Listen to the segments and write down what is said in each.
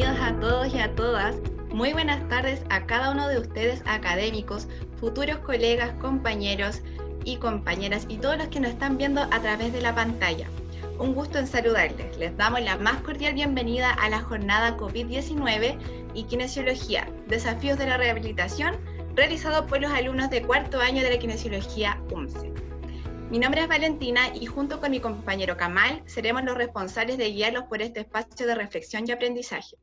bienvenidos a todos y a todas. Muy buenas tardes a cada uno de ustedes académicos, futuros colegas, compañeros y compañeras y todos los que nos están viendo a través de la pantalla. Un gusto en saludarles. Les damos la más cordial bienvenida a la jornada COVID-19 y Kinesiología, Desafíos de la Rehabilitación, realizado por los alumnos de cuarto año de la Kinesiología UMCE. Mi nombre es Valentina y junto con mi compañero Kamal seremos los responsables de guiarlos por este espacio de reflexión y aprendizaje.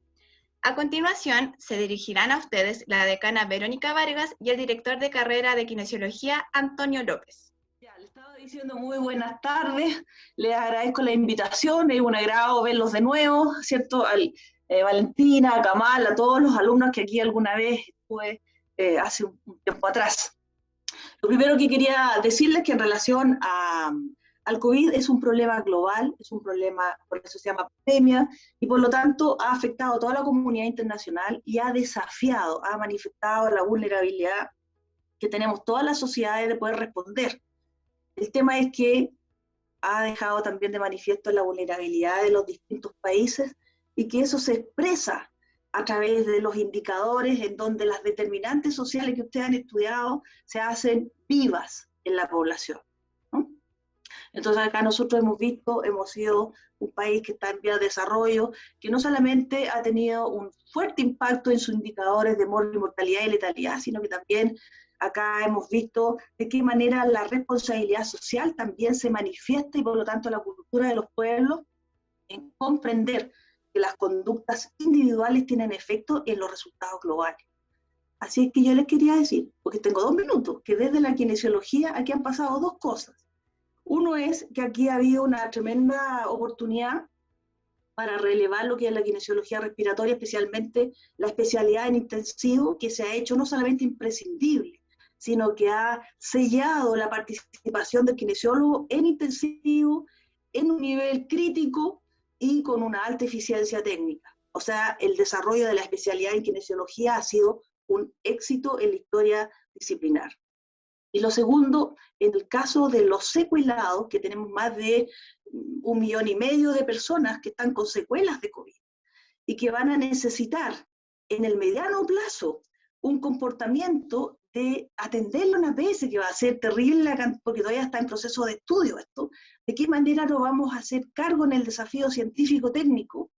A continuación, se dirigirán a ustedes la decana Verónica Vargas y el director de carrera de Kinesiología, Antonio López. Ya, le estaba diciendo muy buenas tardes, les agradezco la invitación, es un agrado verlos de nuevo, ¿cierto? Valentina, a Kamal, a todos los alumnos que aquí alguna vez estuve hace un tiempo atrás. Lo primero que quería decirles es que en relación al COVID es un problema global, es un problema, por eso se llama pandemia, y por lo tanto ha afectado a toda la comunidad internacional y ha desafiado, ha manifestado la vulnerabilidad que tenemos todas las sociedades de poder responder. El tema es que ha dejado también de manifiesto la vulnerabilidad de los distintos países y que eso se expresa a través de los indicadores en donde las determinantes sociales que ustedes han estudiado se hacen vivas en la población, ¿no? Entonces acá nosotros hemos sido un país que está en vía de desarrollo, que no solamente ha tenido un fuerte impacto en sus indicadores de mortalidad y letalidad, sino que también acá hemos visto de qué manera la responsabilidad social también se manifiesta y por lo tanto la cultura de los pueblos en comprender que las conductas individuales tienen efecto en los resultados globales. Así es que yo les quería decir, porque tengo 2 minutos, que desde la kinesiología aquí han pasado 2 cosas. Uno es que aquí ha habido una tremenda oportunidad para relevar lo que es la kinesiología respiratoria, especialmente la especialidad en intensivo, que se ha hecho no solamente imprescindible, sino que ha sellado la participación del kinesiólogo en intensivo, en un nivel crítico y con una alta eficiencia técnica. O sea, el desarrollo de la especialidad en kinesiología ha sido un éxito en la historia disciplinar. Y lo segundo, en el caso de los secuelados, que tenemos más de 1,5 millones de personas que están con secuelas de COVID y que van a necesitar en el mediano plazo un comportamiento de atenderlo una vez, que va a ser terrible porque todavía está en proceso de estudio esto, de qué manera nos vamos a hacer cargo en el desafío científico-técnico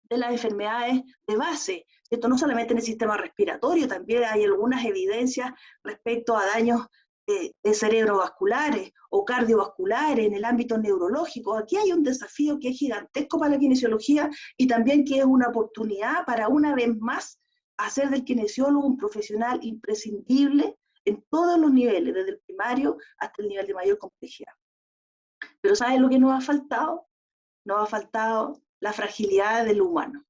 de las enfermedades de base, ¿cierto? No solamente en el sistema respiratorio, también hay algunas evidencias respecto a daños de cerebrovasculares o cardiovasculares en el ámbito neurológico. Aquí hay un desafío que es gigantesco para la kinesiología y también que es una oportunidad para una vez más hacer del kinesiólogo un profesional imprescindible en todos los niveles, desde el primario hasta el nivel de mayor complejidad. Pero ¿saben lo que nos ha faltado? Nos ha faltado la fragilidad del humano.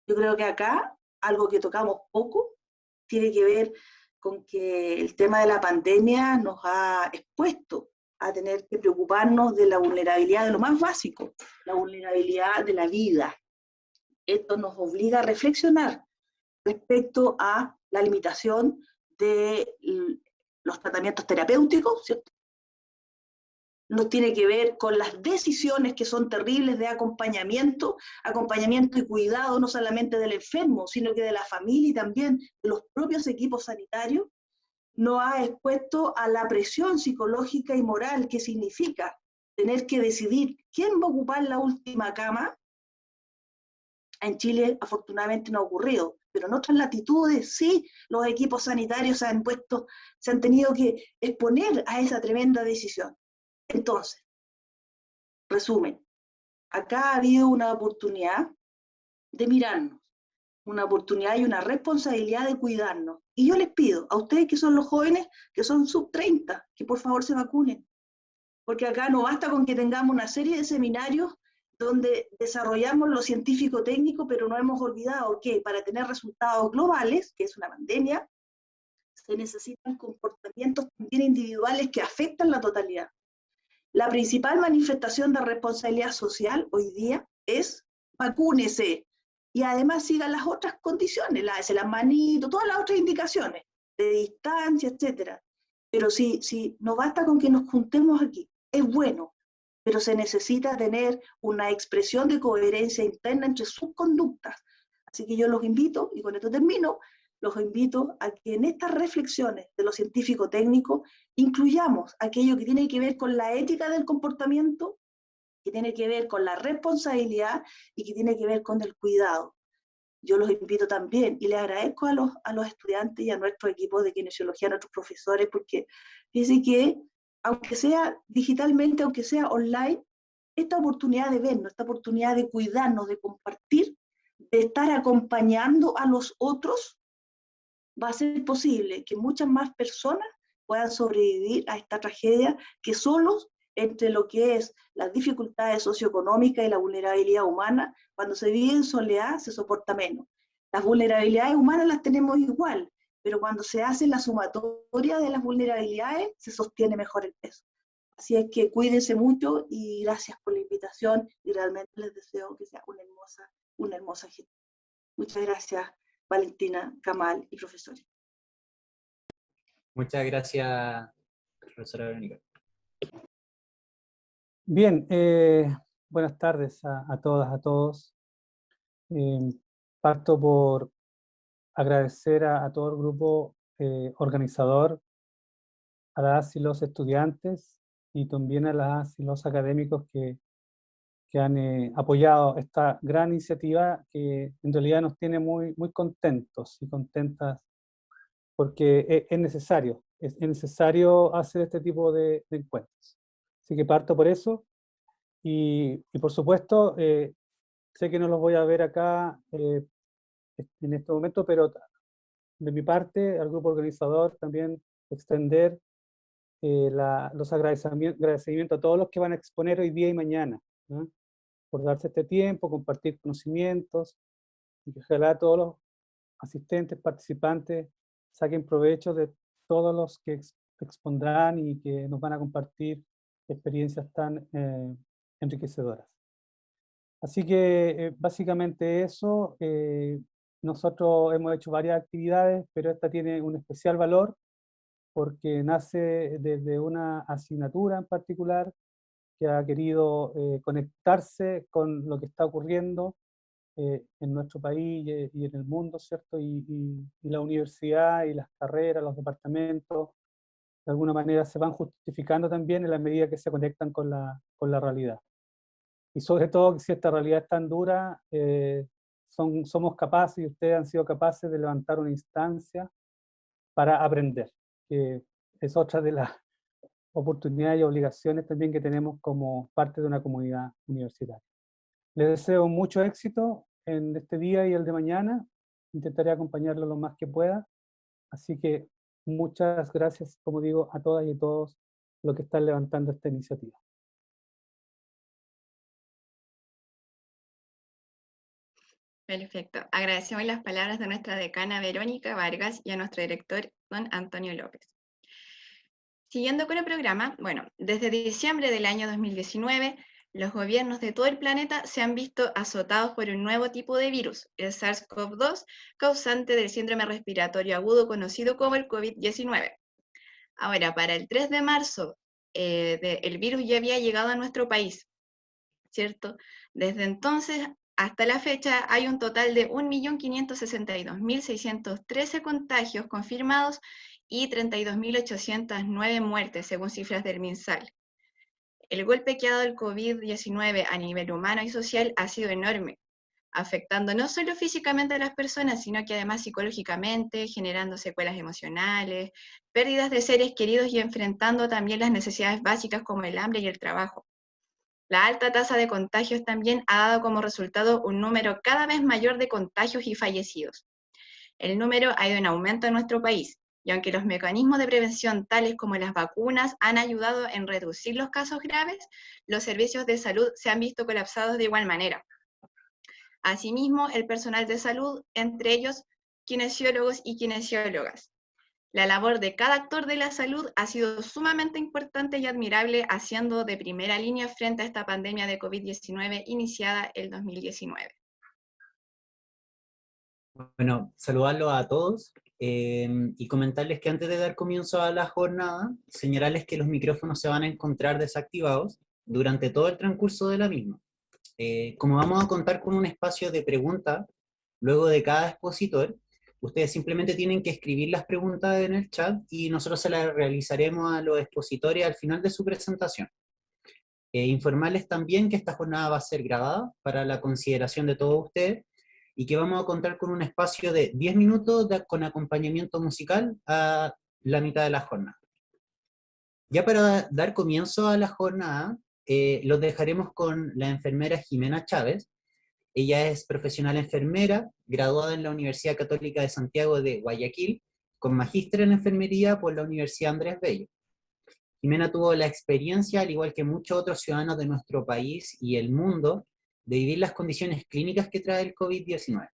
Yo creo que acá, algo que tocamos poco, tiene que ver con que el tema de la pandemia nos ha expuesto a tener que preocuparnos de la vulnerabilidad de lo más básico, la vulnerabilidad de la vida. Esto nos obliga a reflexionar respecto a la limitación de los tratamientos terapéuticos, ¿cierto? Nos tiene que ver con las decisiones que son terribles de acompañamiento y cuidado no solamente del enfermo, sino que de la familia y también de los propios equipos sanitarios. Nos ha expuesto a la presión psicológica y moral que significa tener que decidir quién va a ocupar la última cama. En Chile afortunadamente no ha ocurrido, pero en otras latitudes sí, los equipos sanitarios se han tenido que exponer a esa tremenda decisión. Entonces, resumen, acá ha habido una oportunidad de mirarnos, una oportunidad y una responsabilidad de cuidarnos. Y yo les pido a ustedes que son los jóvenes, que son sub 30, que por favor se vacunen. Porque acá no basta con que tengamos una serie de seminarios donde desarrollamos lo científico-técnico, pero no hemos olvidado que para tener resultados globales, que es una pandemia, se necesitan comportamientos también individuales que afectan la totalidad. La principal manifestación de responsabilidad social hoy día es vacúnese y además sigan las otras condiciones, lávese las manitos, todas las otras indicaciones de distancia, etc. Pero si no basta con que nos juntemos aquí, es bueno, pero se necesita tener una expresión de coherencia interna entre sus conductas. Así que yo los invito, y con esto termino, los invito a que en estas reflexiones de lo científico-técnico incluyamos aquello que tiene que ver con la ética del comportamiento, que tiene que ver con la responsabilidad y que tiene que ver con el cuidado. Yo los invito también y les agradezco a los estudiantes y a nuestro equipo de kinesiología, a nuestros profesores, porque fíjense que, aunque sea digitalmente, aunque sea online, esta oportunidad de vernos, esta oportunidad de cuidarnos, de compartir, de estar acompañando a los otros, va a ser posible que muchas más personas puedan sobrevivir a esta tragedia que solos, entre lo que es las dificultades socioeconómicas y la vulnerabilidad humana, cuando se vive en soledad se soporta menos. Las vulnerabilidades humanas las tenemos igual, pero cuando se hace la sumatoria de las vulnerabilidades se sostiene mejor el peso. Así es que cuídense mucho y gracias por la invitación y realmente les deseo que sea una hermosa gestión. Muchas gracias, Valentina, Kamal y profesores. Muchas gracias, profesora Verónica. Bien, buenas tardes a todas, a todos. Parto por agradecer a todo el grupo organizador, a las y los estudiantes y también a las y los académicos que han apoyado esta gran iniciativa que en realidad nos tiene muy contentos y contentas porque es necesario hacer este tipo de encuentros. Así que parto por eso y por supuesto sé que no los voy a ver acá en este momento, pero de mi parte al grupo organizador también extender los agradecimientos a todos los que van a exponer hoy día y mañana, ¿no? Por darse este tiempo, compartir conocimientos, y que ojalá todos los asistentes, participantes, saquen provecho de todos los que expondrán y que nos van a compartir experiencias tan enriquecedoras. Así que básicamente eso, nosotros hemos hecho varias actividades, pero esta tiene un especial valor porque nace desde una asignatura en particular que ha querido conectarse con lo que está ocurriendo en nuestro país y en el mundo, ¿cierto? Y la universidad y las carreras, los departamentos, de alguna manera se van justificando también en la medida que se conectan con la realidad. Y sobre todo, si esta realidad es tan dura, somos capaces, y ustedes han sido capaces de levantar una instancia para aprender, que es otra de las oportunidades y obligaciones también que tenemos como parte de una comunidad universitaria. Les deseo mucho éxito en este día y el de mañana. Intentaré acompañarlo lo más que pueda. Así que muchas gracias, como digo, a todas y a todos los que están levantando esta iniciativa. Perfecto. Agradecemos las palabras de nuestra decana Verónica Vargas y a nuestro director, don Antonio López. Siguiendo con el programa, bueno, desde diciembre del año 2019, los gobiernos de todo el planeta se han visto azotados por un nuevo tipo de virus, el SARS-CoV-2, causante del síndrome respiratorio agudo conocido como el COVID-19. Ahora, para el 3 de marzo, el virus ya había llegado a nuestro país, ¿cierto? Desde entonces hasta la fecha hay un total de 1.562.613 contagios confirmados y 32.809 muertes, según cifras del MinSal. El golpe que ha dado el COVID-19 a nivel humano y social ha sido enorme, afectando no solo físicamente a las personas, sino que además psicológicamente, generando secuelas emocionales, pérdidas de seres queridos y enfrentando también las necesidades básicas como el hambre y el trabajo. La alta tasa de contagios también ha dado como resultado un número cada vez mayor de contagios y fallecidos. El número ha ido en aumento en nuestro país, y aunque los mecanismos de prevención tales como las vacunas han ayudado en reducir los casos graves, los servicios de salud se han visto colapsados de igual manera. Asimismo, el personal de salud, entre ellos kinesiólogos y kinesiólogas. La labor de cada actor de la salud ha sido sumamente importante y admirable, haciendo de primera línea frente a esta pandemia de COVID-19 iniciada el 2019. Bueno, saludarlos a todos y comentarles que antes de dar comienzo a la jornada, señalarles que los micrófonos se van a encontrar desactivados durante todo el transcurso de la misma. Como vamos a contar con un espacio de preguntas Luego de cada expositor, ustedes simplemente tienen que escribir las preguntas en el chat y nosotros se las realizaremos a los expositores al final de su presentación. Informarles también que esta jornada va a ser grabada para la consideración de todos ustedes y que vamos a contar con un espacio de 10 minutos con acompañamiento musical a la mitad de la jornada. Ya para dar comienzo a la jornada, los dejaremos con la enfermera Jimena Chávez. Ella es profesional enfermera, graduada en la Universidad Católica de Santiago de Guayaquil, con magíster en enfermería por la Universidad Andrés Bello. Jimena tuvo la experiencia, al igual que muchos otros ciudadanos de nuestro país y el mundo, de vivir las condiciones clínicas que trae el COVID-19.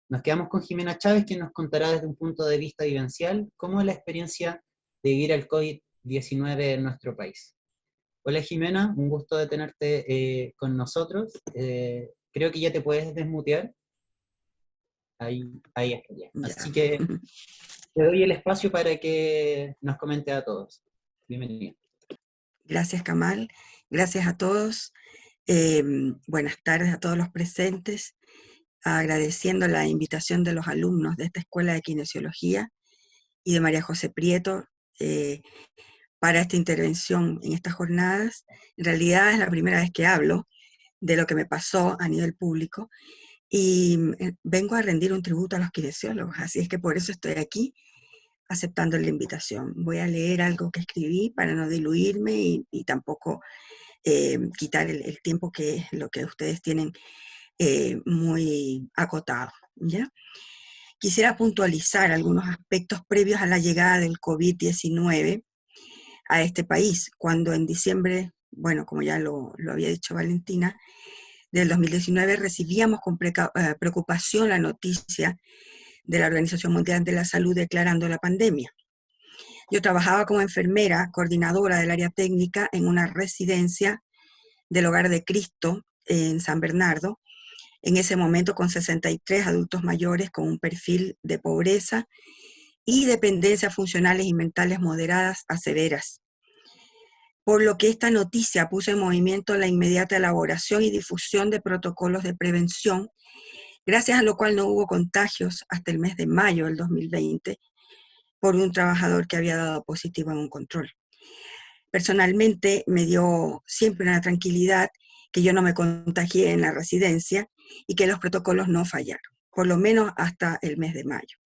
Nos quedamos con Jimena Chávez, quien nos contará desde un punto de vista vivencial cómo es la experiencia de vivir el COVID-19 en nuestro país. Hola Jimena, un gusto de tenerte con nosotros. Creo que ya te puedes desmutear. Ahí está ya. Así que te doy el espacio para que nos comente a todos. Bienvenido. Gracias, Kamal. Gracias a todos. Buenas tardes a todos los presentes. Agradeciendo la invitación de los alumnos de esta Escuela de Kinesiología y de María José Prieto para esta intervención en estas jornadas. En realidad es la primera vez que hablo de lo que me pasó a nivel público y vengo a rendir un tributo a los kinesiólogos, así es que por eso estoy aquí aceptando la invitación. Voy a leer algo que escribí para no diluirme y tampoco quitar el tiempo que es lo que ustedes tienen muy acotado, ¿ya? Quisiera puntualizar algunos aspectos previos a la llegada del COVID-19 a este país, cuando en diciembre, bueno, como ya lo había dicho Valentina, del 2019 recibíamos con preocupación la noticia de la Organización Mundial de la Salud declarando la pandemia. Yo trabajaba como enfermera, coordinadora del área técnica en una residencia del Hogar de Cristo en San Bernardo, en ese momento con 63 adultos mayores con un perfil de pobreza y dependencias funcionales y mentales moderadas a severas. Por lo que esta noticia puso en movimiento la inmediata elaboración y difusión de protocolos de prevención, gracias a lo cual no hubo contagios hasta el mes de mayo del 2020 por un trabajador que había dado positivo en un control. Personalmente me dio siempre una tranquilidad que yo no me contagié en la residencia y que los protocolos no fallaron, por lo menos hasta el mes de mayo.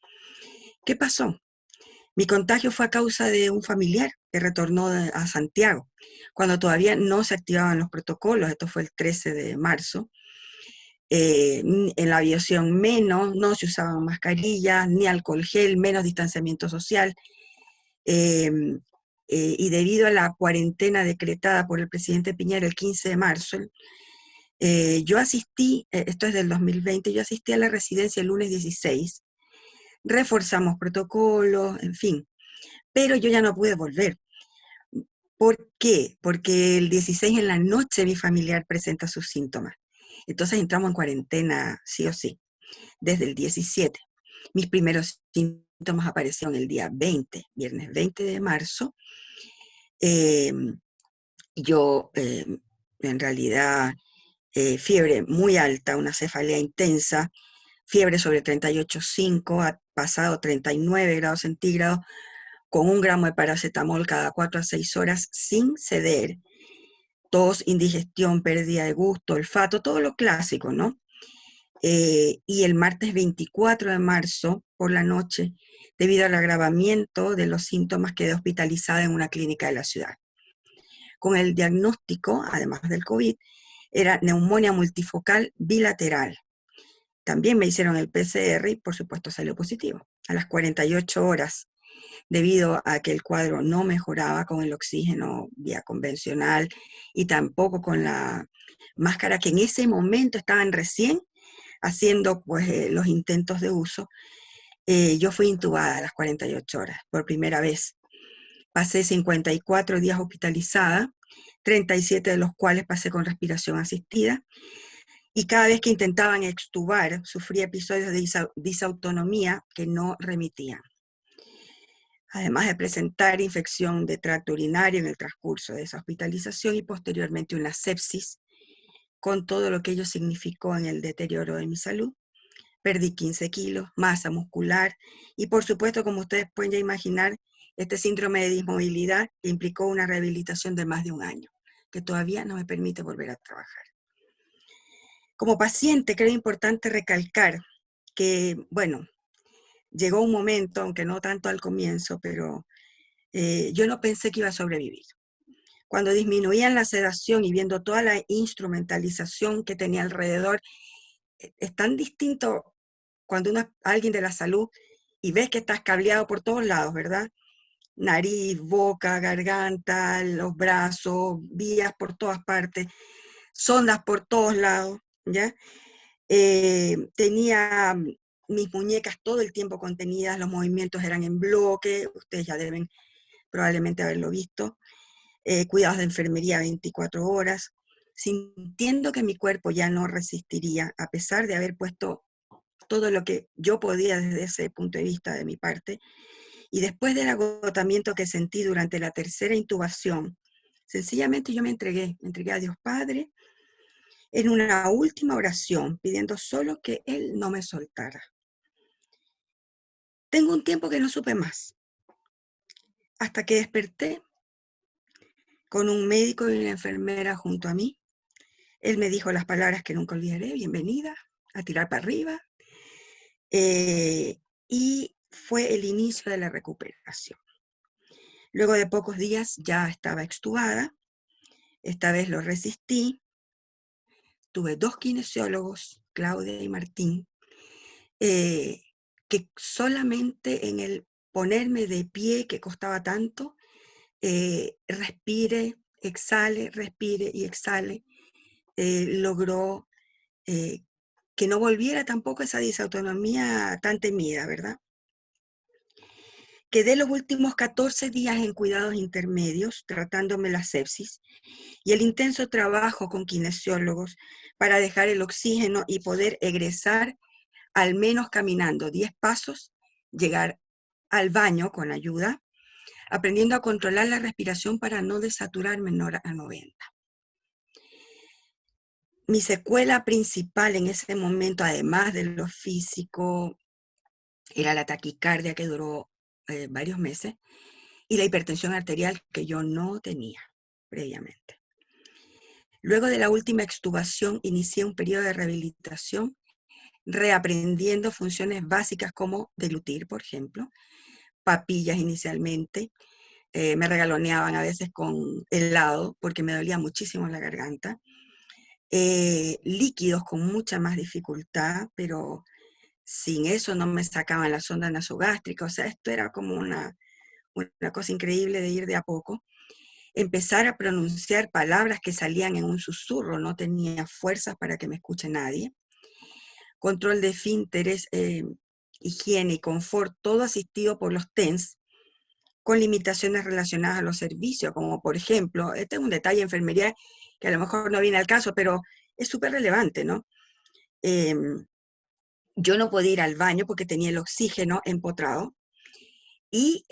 ¿Qué pasó? Mi contagio fue a causa de un familiar que retornó a Santiago, cuando todavía no se activaban los protocolos, esto fue el 13 de marzo. En la aviación menos, no se usaban mascarillas, ni alcohol gel, menos distanciamiento social. Y debido a la cuarentena decretada por el presidente Piñera el 15 de marzo, yo asistí, esto es del 2020, yo asistí a la residencia el lunes 16, reforzamos protocolos, en fin, pero yo ya no pude volver. ¿Por qué? Porque el 16 en la noche mi familiar presenta sus síntomas. Entonces entramos en cuarentena sí o sí, desde el 17. Mis primeros síntomas aparecieron el día 20, viernes 20 de marzo. Yo en realidad fiebre muy alta, una cefalea intensa, fiebre sobre 38,5, ha pasado 39 grados centígrados, con 1 gramo de paracetamol cada 4 a 6 horas sin ceder, tos, indigestión, pérdida de gusto, olfato, todo lo clásico, ¿no? Y el martes 24 de marzo, por la noche, debido al agravamiento de los síntomas, quedé hospitalizada en una clínica de la ciudad. Con el diagnóstico, además del COVID, era neumonía multifocal bilateral. También me hicieron el PCR y por supuesto salió positivo. A las 48 horas, debido a que el cuadro no mejoraba con el oxígeno vía convencional y tampoco con la máscara que en ese momento estaban recién haciendo pues, los intentos de uso, yo fui intubada a las 48 horas por primera vez. Pasé 54 días hospitalizada, 37 de los cuales pasé con respiración asistida, y cada vez que intentaban extubar, sufría episodios de disautonomía que no remitían. Además de presentar infección de tracto urinario en el transcurso de esa hospitalización y posteriormente una sepsis, con todo lo que ello significó en el deterioro de mi salud, perdí 15 kilos, masa muscular, y por supuesto, como ustedes pueden ya imaginar, este síndrome de dismovilidad implicó una rehabilitación de más de un año, que todavía no me permite volver a trabajar. Como paciente, creo importante recalcar que, bueno, llegó un momento, aunque no tanto al comienzo, pero yo no pensé que iba a sobrevivir. Cuando disminuían la sedación y viendo toda la instrumentalización que tenía alrededor, es tan distinto cuando uno es alguien de la salud y ves que estás cableado por todos lados, ¿verdad? Nariz, boca, garganta, los brazos, vías por todas partes, sondas por todos lados, ¿ya? Tenía mis muñecas todo el tiempo contenidas, los movimientos eran en bloque, ustedes ya deben probablemente haberlo visto, cuidados de enfermería 24 horas, sintiendo que mi cuerpo ya no resistiría, a pesar de haber puesto todo lo que yo podía desde ese punto de vista de mi parte, y después del agotamiento que sentí durante la tercera intubación, sencillamente yo me entregué a Dios Padre, en una última oración, pidiendo solo que Él no me soltara. Tengo un tiempo que no supe más, hasta que desperté con un médico y una enfermera junto a mí. Él me dijo las palabras que nunca olvidaré: bienvenida, a tirar para arriba. Y fue el inicio de la recuperación. Luego de pocos días ya estaba extubada, esta vez lo resistí. Tuve 2 kinesiólogos, Claudia y Martín, que solamente en el ponerme de pie, que costaba tanto, respire, respire y exhale, logró que no volviera tampoco esa disautonomía tan temida, ¿verdad? Quedé los últimos 14 días en cuidados intermedios, tratándome la sepsis, y el intenso trabajo con kinesiólogos para dejar el oxígeno y poder egresar al menos caminando 10 pasos, llegar al baño con ayuda, aprendiendo a controlar la respiración para no desaturarme menor a 90. Mi secuela principal en ese momento, además de lo físico, era la taquicardia, que duró varios meses, y la hipertensión arterial, que yo no tenía previamente. Luego de la última extubación, inicié un periodo de rehabilitación, reaprendiendo funciones básicas como deglutir, por ejemplo, papillas inicialmente, me regaloneaban a veces con helado porque me dolía muchísimo la garganta, líquidos con mucha más dificultad, pero sin eso no me sacaban la sonda nasogástrica. O sea, esto era como una cosa increíble de ir de a poco. Empezar a pronunciar palabras que salían en un susurro, no tenía fuerzas para que me escuche nadie. Control de esfínteres, higiene y confort, todo asistido por los TENS, con limitaciones relacionadas a los servicios, como por ejemplo, este es un detalle de enfermería que a lo mejor no viene al caso, pero es súper relevante, ¿no? Yo no podía ir al baño porque tenía el oxígeno empotrado y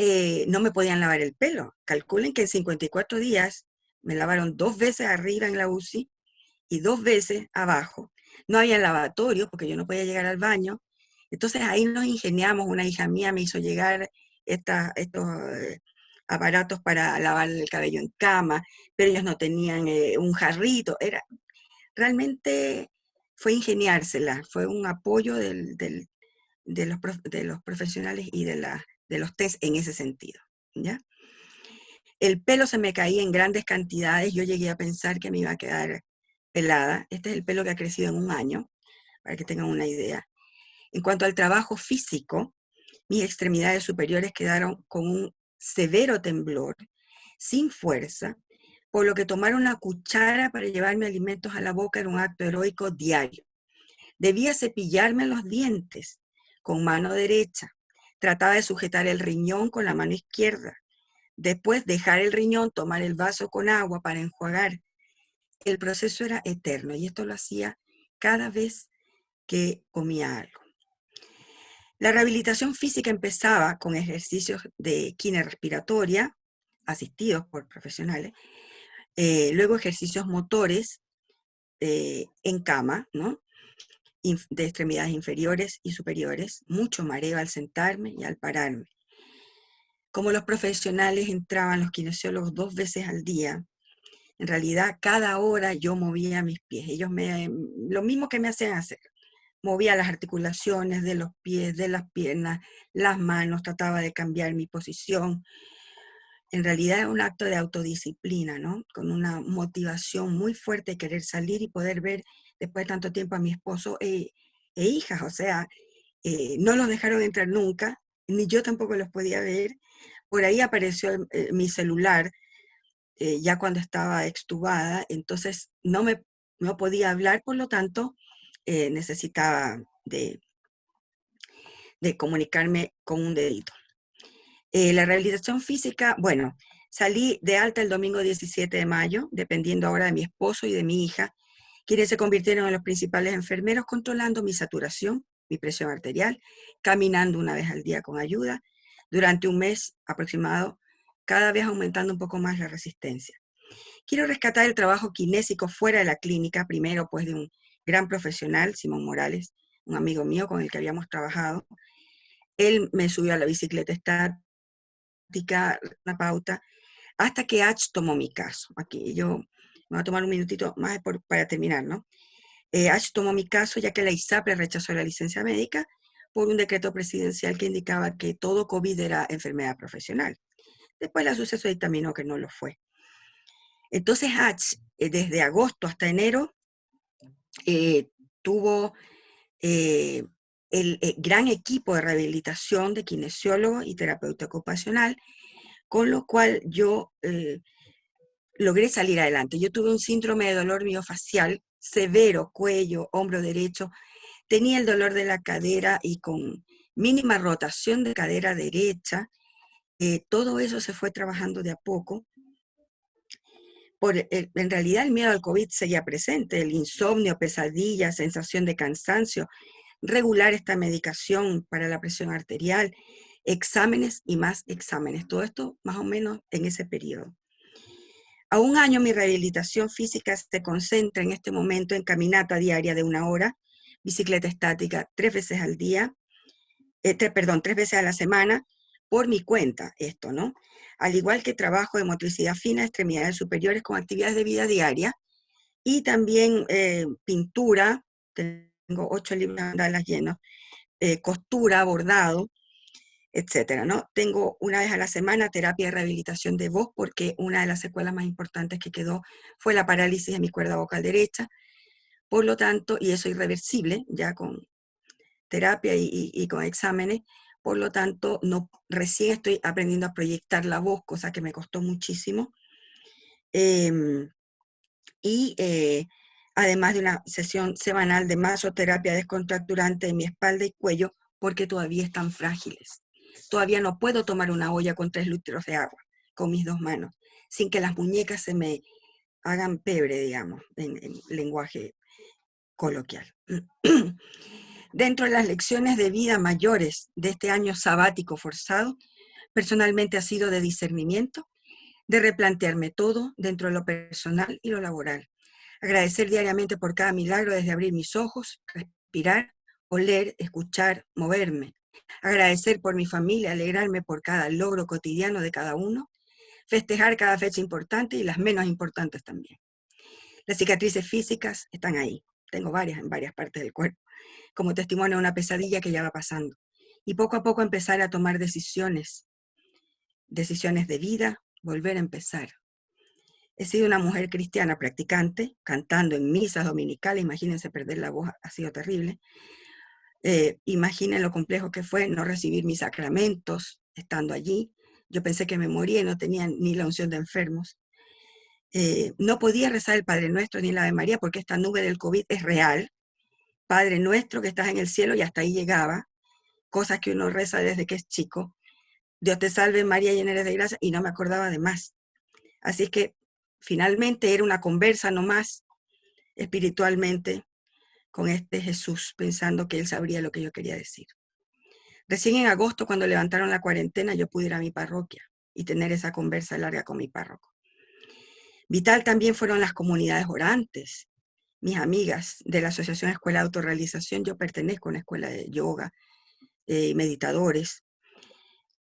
no me podían lavar el pelo. Calculen que en 54 días me lavaron 2 veces arriba en la UCI y 2 veces abajo. No había lavatorio porque yo no podía llegar al baño. Entonces ahí nos ingeniamos, una hija mía me hizo llegar estos aparatos para lavar el cabello en cama, pero ellos no tenían un jarrito. Realmente fue ingeniársela, fue un apoyo de los profesionales y de los test en ese sentido, ¿ya? El pelo se me caía en grandes cantidades, yo llegué a pensar que me iba a quedar pelada. Este es el pelo que ha crecido en un año, para que tengan una idea. En cuanto al trabajo físico, mis extremidades superiores quedaron con un severo temblor, sin fuerza, por lo que tomar una cuchara para llevarme alimentos a la boca era un acto heroico diario. Debía cepillarme los dientes con mano derecha. Trataba de sujetar el riñón con la mano izquierda. Después dejar el riñón, tomar el vaso con agua para enjuagar. El proceso era eterno y esto lo hacía cada vez que comía algo. La rehabilitación física empezaba con ejercicios de quine respiratoria, asistidos por profesionales, luego ejercicios motores en cama, ¿no? de extremidades inferiores y superiores, mucho mareo al sentarme y al pararme. Como los profesionales entraban los kinesiólogos 2 veces al día, en realidad cada hora yo movía mis pies. Ellos lo mismo que me hacían hacer. Movía las articulaciones de los pies, de las piernas, las manos, trataba de cambiar mi posición. En realidad es un acto de autodisciplina, ¿no? Con una motivación muy fuerte de querer salir y poder ver después de tanto tiempo a mi esposo e hijas. O sea, no los dejaron entrar nunca, ni yo tampoco los podía ver. Por ahí apareció mi celular, ya cuando estaba extubada, entonces no podía hablar, por lo tanto, necesitaba de comunicarme con un dedito. La rehabilitación física, bueno, salí de alta el domingo 17 de mayo, dependiendo ahora de mi esposo y de mi hija, quienes se convirtieron en los principales enfermeros controlando mi saturación, mi presión arterial, caminando una vez al día con ayuda, durante un mes aproximado, cada vez aumentando un poco más la resistencia. Quiero rescatar el trabajo kinésico fuera de la clínica, primero pues de un gran profesional, Simón Morales, un amigo mío con el que habíamos trabajado. Él me subió a la bicicleta estática, una pauta, hasta que H tomó mi caso. Aquí yo me voy a tomar un minutito más para terminar, ¿no? H tomó mi caso ya que la ISAPRE rechazó la licencia médica por un decreto presidencial que indicaba que todo COVID era enfermedad profesional. Después la suceso dictaminó que no lo fue. Entonces H, desde agosto hasta enero, tuvo el gran equipo de rehabilitación de kinesiólogo y terapeuta ocupacional, con lo cual yo logré salir adelante. Yo tuve un síndrome de dolor miofacial severo, cuello, hombro derecho, tenía el dolor de la cadera y con mínima rotación de cadera derecha. Todo eso se fue trabajando de a poco. En realidad el miedo al COVID seguía presente, el insomnio, pesadillas, sensación de cansancio, regular esta medicación para la presión arterial, exámenes y más exámenes. Todo esto más o menos en ese periodo. A un año mi rehabilitación física se concentra en este momento en caminata diaria de 1 hora, bicicleta estática 3 veces al día, 3 veces a la semana, por mi cuenta esto, ¿no? Al igual que trabajo de motricidad fina, extremidades superiores con actividades de vida diaria, y también pintura, tengo 8 libros de mandalas llenos, costura, bordado, etcétera, ¿no? Tengo una vez a la semana terapia de rehabilitación de voz, porque una de las secuelas más importantes que quedó fue la parálisis de mi cuerda vocal derecha. Por lo tanto, y eso es irreversible, ya con terapia y con exámenes, por lo tanto, recién estoy aprendiendo a proyectar la voz, cosa que me costó muchísimo. Además de una sesión semanal de masoterapia descontracturante en mi espalda y cuello, porque todavía están frágiles. Todavía no puedo tomar una olla con 3 litros de agua con mis 2 manos, sin que las muñecas se me hagan pebre, digamos, en lenguaje coloquial. Dentro de las lecciones de vida mayores de este año sabático forzado, personalmente ha sido de discernimiento, de replantearme todo dentro de lo personal y lo laboral. Agradecer diariamente por cada milagro, desde abrir mis ojos, respirar, oler, escuchar, moverme. Agradecer por mi familia, alegrarme por cada logro cotidiano de cada uno, festejar cada fecha importante y las menos importantes también. Las cicatrices físicas están ahí, tengo varias en varias partes del cuerpo, como testimonio de una pesadilla que ya va pasando. Y poco a poco empezar a tomar decisiones de vida, volver a empezar. He sido una mujer cristiana practicante, cantando en misas dominicales, imagínense perder la voz, ha sido terrible. Imaginen lo complejo que fue no recibir mis sacramentos estando allí. Yo pensé que me moría y no tenía ni la unción de enfermos. No podía rezar el Padre Nuestro ni la Ave María porque esta nube del COVID es real. Padre Nuestro que estás en el cielo, y hasta ahí llegaba. Cosas que uno reza desde que es chico. Dios te salve María, llena eres de gracia, y no me acordaba de más. Así que finalmente era una conversa nomás espiritualmente con este Jesús, pensando que él sabría lo que yo quería decir. Recién en agosto, cuando levantaron la cuarentena, yo pude ir a mi parroquia y tener esa conversa larga con mi párroco. Vital también fueron las comunidades orantes. mis amigas de la Asociación Escuela de Autorrealización, yo pertenezco a una escuela de yoga, meditadores,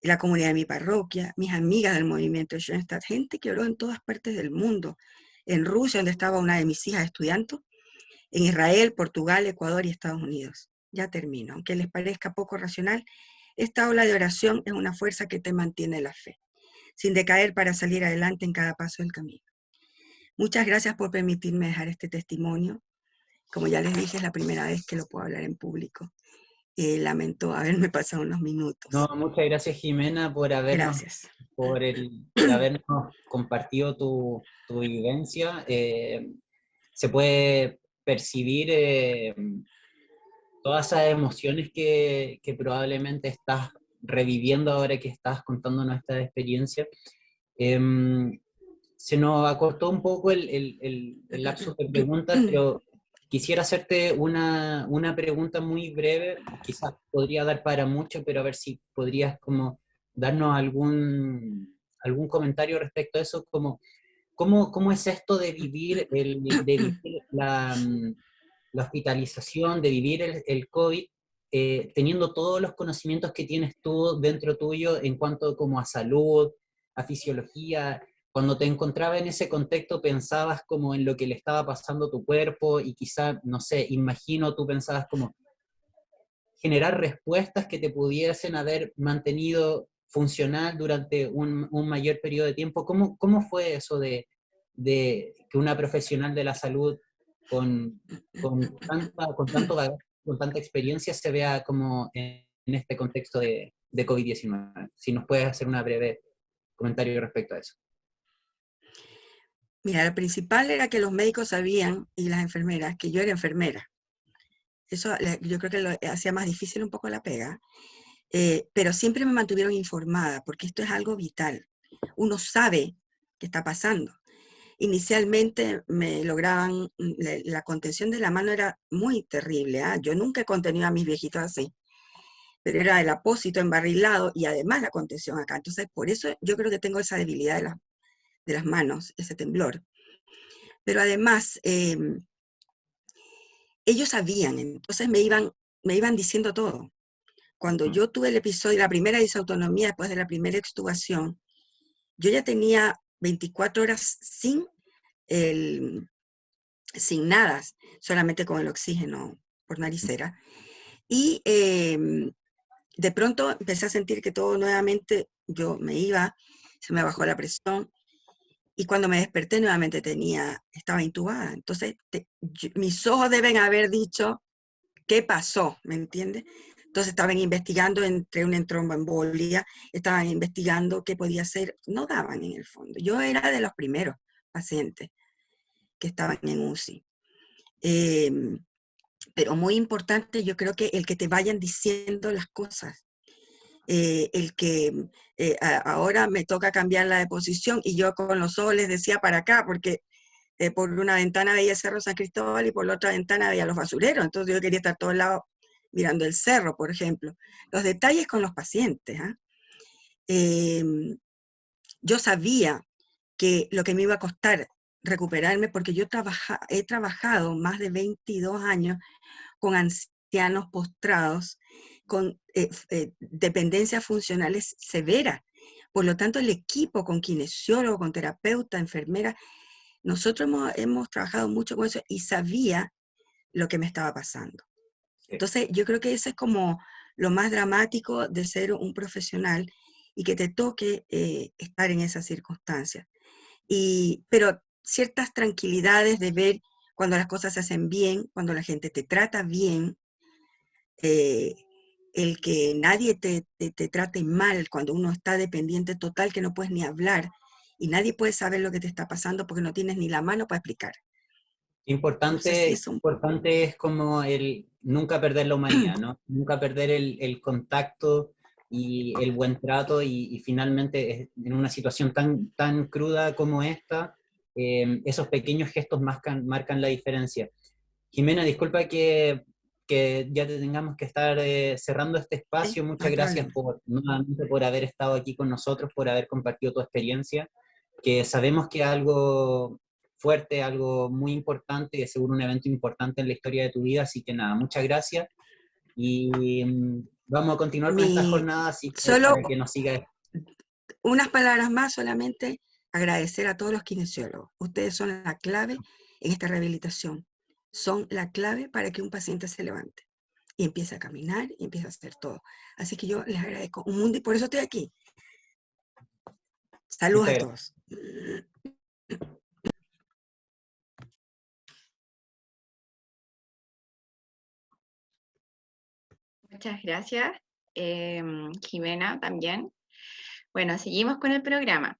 la comunidad de mi parroquia, mis amigas del movimiento de Schoenstatt, gente que oró en todas partes del mundo, en Rusia, donde estaba una de mis hijas estudiando, en Israel, Portugal, Ecuador y Estados Unidos. Ya termino. Aunque les parezca poco racional, esta ola de oración es una fuerza que te mantiene la fe, sin decaer para salir adelante en cada paso del camino. Muchas gracias por permitirme dejar este testimonio. Como ya les dije, es la primera vez que lo puedo hablar en público. Lamento haberme pasado unos minutos. No, muchas gracias, Jimena, por habernos, Gracias. por habernos compartido tu vivencia. Se puede percibir todas esas emociones que probablemente estás reviviendo ahora que estás contando nuestra experiencia. Se nos acortó un poco el lapso de preguntas, pero quisiera hacerte una pregunta muy breve, quizás podría dar para mucho, pero a ver si podrías como darnos algún comentario respecto a eso, como ¿cómo es esto de vivir, la hospitalización, de vivir el COVID, teniendo todos los conocimientos que tienes tú dentro tuyo en cuanto como a salud, a fisiología? Cuando te encontraba en ese contexto, ¿pensabas como en lo que le estaba pasando a tu cuerpo? Y quizá, no sé, imagino, tú pensabas como generar respuestas que te pudiesen haber mantenido funcional durante un mayor periodo de tiempo. ¿Cómo fue eso de que una profesional de la salud con tanta experiencia se vea como en este contexto de COVID-19? Si nos puedes hacer una breve comentario respecto a eso. Mira, lo principal era que los médicos sabían, y las enfermeras, que yo era enfermera. Eso yo creo que lo hacía más difícil un poco la pega. Pero siempre me mantuvieron informada, porque esto es algo vital. Uno sabe qué está pasando. Inicialmente me lograban, la contención de la mano era muy terrible. Yo nunca he contenido a mis viejitos así, pero era el apósito embarrilado y además la contención acá. Entonces, por eso yo creo que tengo esa debilidad de las manos, ese temblor. Pero además, ellos sabían, entonces me iban diciendo todo. Cuando yo tuve el episodio, la primera disautonomía después de la primera extubación, yo ya tenía 24 horas sin nada, solamente con el oxígeno por naricera. Y de pronto empecé a sentir que todo nuevamente, yo me iba, se me bajó la presión, y cuando me desperté nuevamente estaba intubada. Entonces, mis ojos deben haber dicho, ¿qué pasó? ¿Me entiendes? Entonces estaban investigando entre una tromboembolia, estaban investigando qué podía ser, no daban en el fondo. Yo era de los primeros pacientes que estaban en UCI. Pero muy importante, yo creo que el que te vayan diciendo las cosas, el que ahora me toca cambiarla de posición y yo con los ojos les decía para acá, porque por una ventana veía el Cerro San Cristóbal y por la otra ventana veía los basureros, entonces yo quería estar a todos lados mirando el cerro, por ejemplo. Los detalles con los pacientes. Yo sabía que lo que me iba a costar recuperarme, porque yo he trabajado más de 22 años con ancianos postrados, con dependencias funcionales severas. Por lo tanto, el equipo con kinesiólogo, con terapeuta, enfermera, nosotros hemos trabajado mucho con eso y sabía lo que me estaba pasando. Entonces, yo creo que eso es como lo más dramático de ser un profesional y que te toque estar en esas circunstancias. Pero ciertas tranquilidades de ver cuando las cosas se hacen bien, cuando la gente te trata bien, el que nadie te trate mal cuando uno está dependiente total, que no puedes ni hablar y nadie puede saber lo que te está pasando porque no tienes ni la mano para explicar. Importante es como el nunca perder la humanidad, ¿no? Nunca perder el contacto y el buen trato y finalmente en una situación tan cruda como esta, esos pequeños gestos marcan la diferencia. Jimena, disculpa que ya te tengamos que estar cerrando este espacio. Muchas gracias nuevamente por haber estado aquí con nosotros, por haber compartido tu experiencia, que sabemos que algo fuerte, algo muy importante, y de seguro un evento importante en la historia de tu vida, así que nada, muchas gracias, y vamos a continuar con esta jornada, así que Solo para que nos siga. unas palabras más, solamente agradecer a todos los kinesiólogos. Ustedes son la clave en esta rehabilitación. Son la clave para que un paciente se levante y empiece a caminar y empiece a hacer todo. Así que yo les agradezco un mundo y por eso estoy aquí. Saludos a todos. Muchas gracias, Jimena, también. Bueno, seguimos con el programa.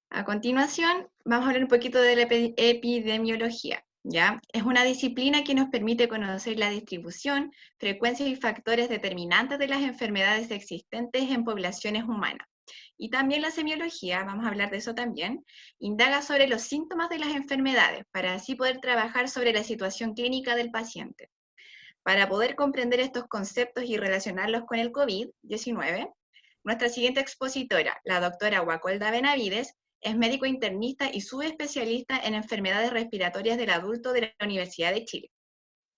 A continuación, vamos a hablar un poquito de la epidemiología, ¿ya? Es una disciplina que nos permite conocer la distribución, frecuencia y factores determinantes de las enfermedades existentes en poblaciones humanas. Y también la semiología, vamos a hablar de eso también, indaga sobre los síntomas de las enfermedades, para así poder trabajar sobre la situación clínica del paciente. Para poder comprender estos conceptos y relacionarlos con el COVID-19, nuestra siguiente expositora, la doctora Guacolda Benavides, es médico internista y subespecialista en enfermedades respiratorias del adulto de la Universidad de Chile.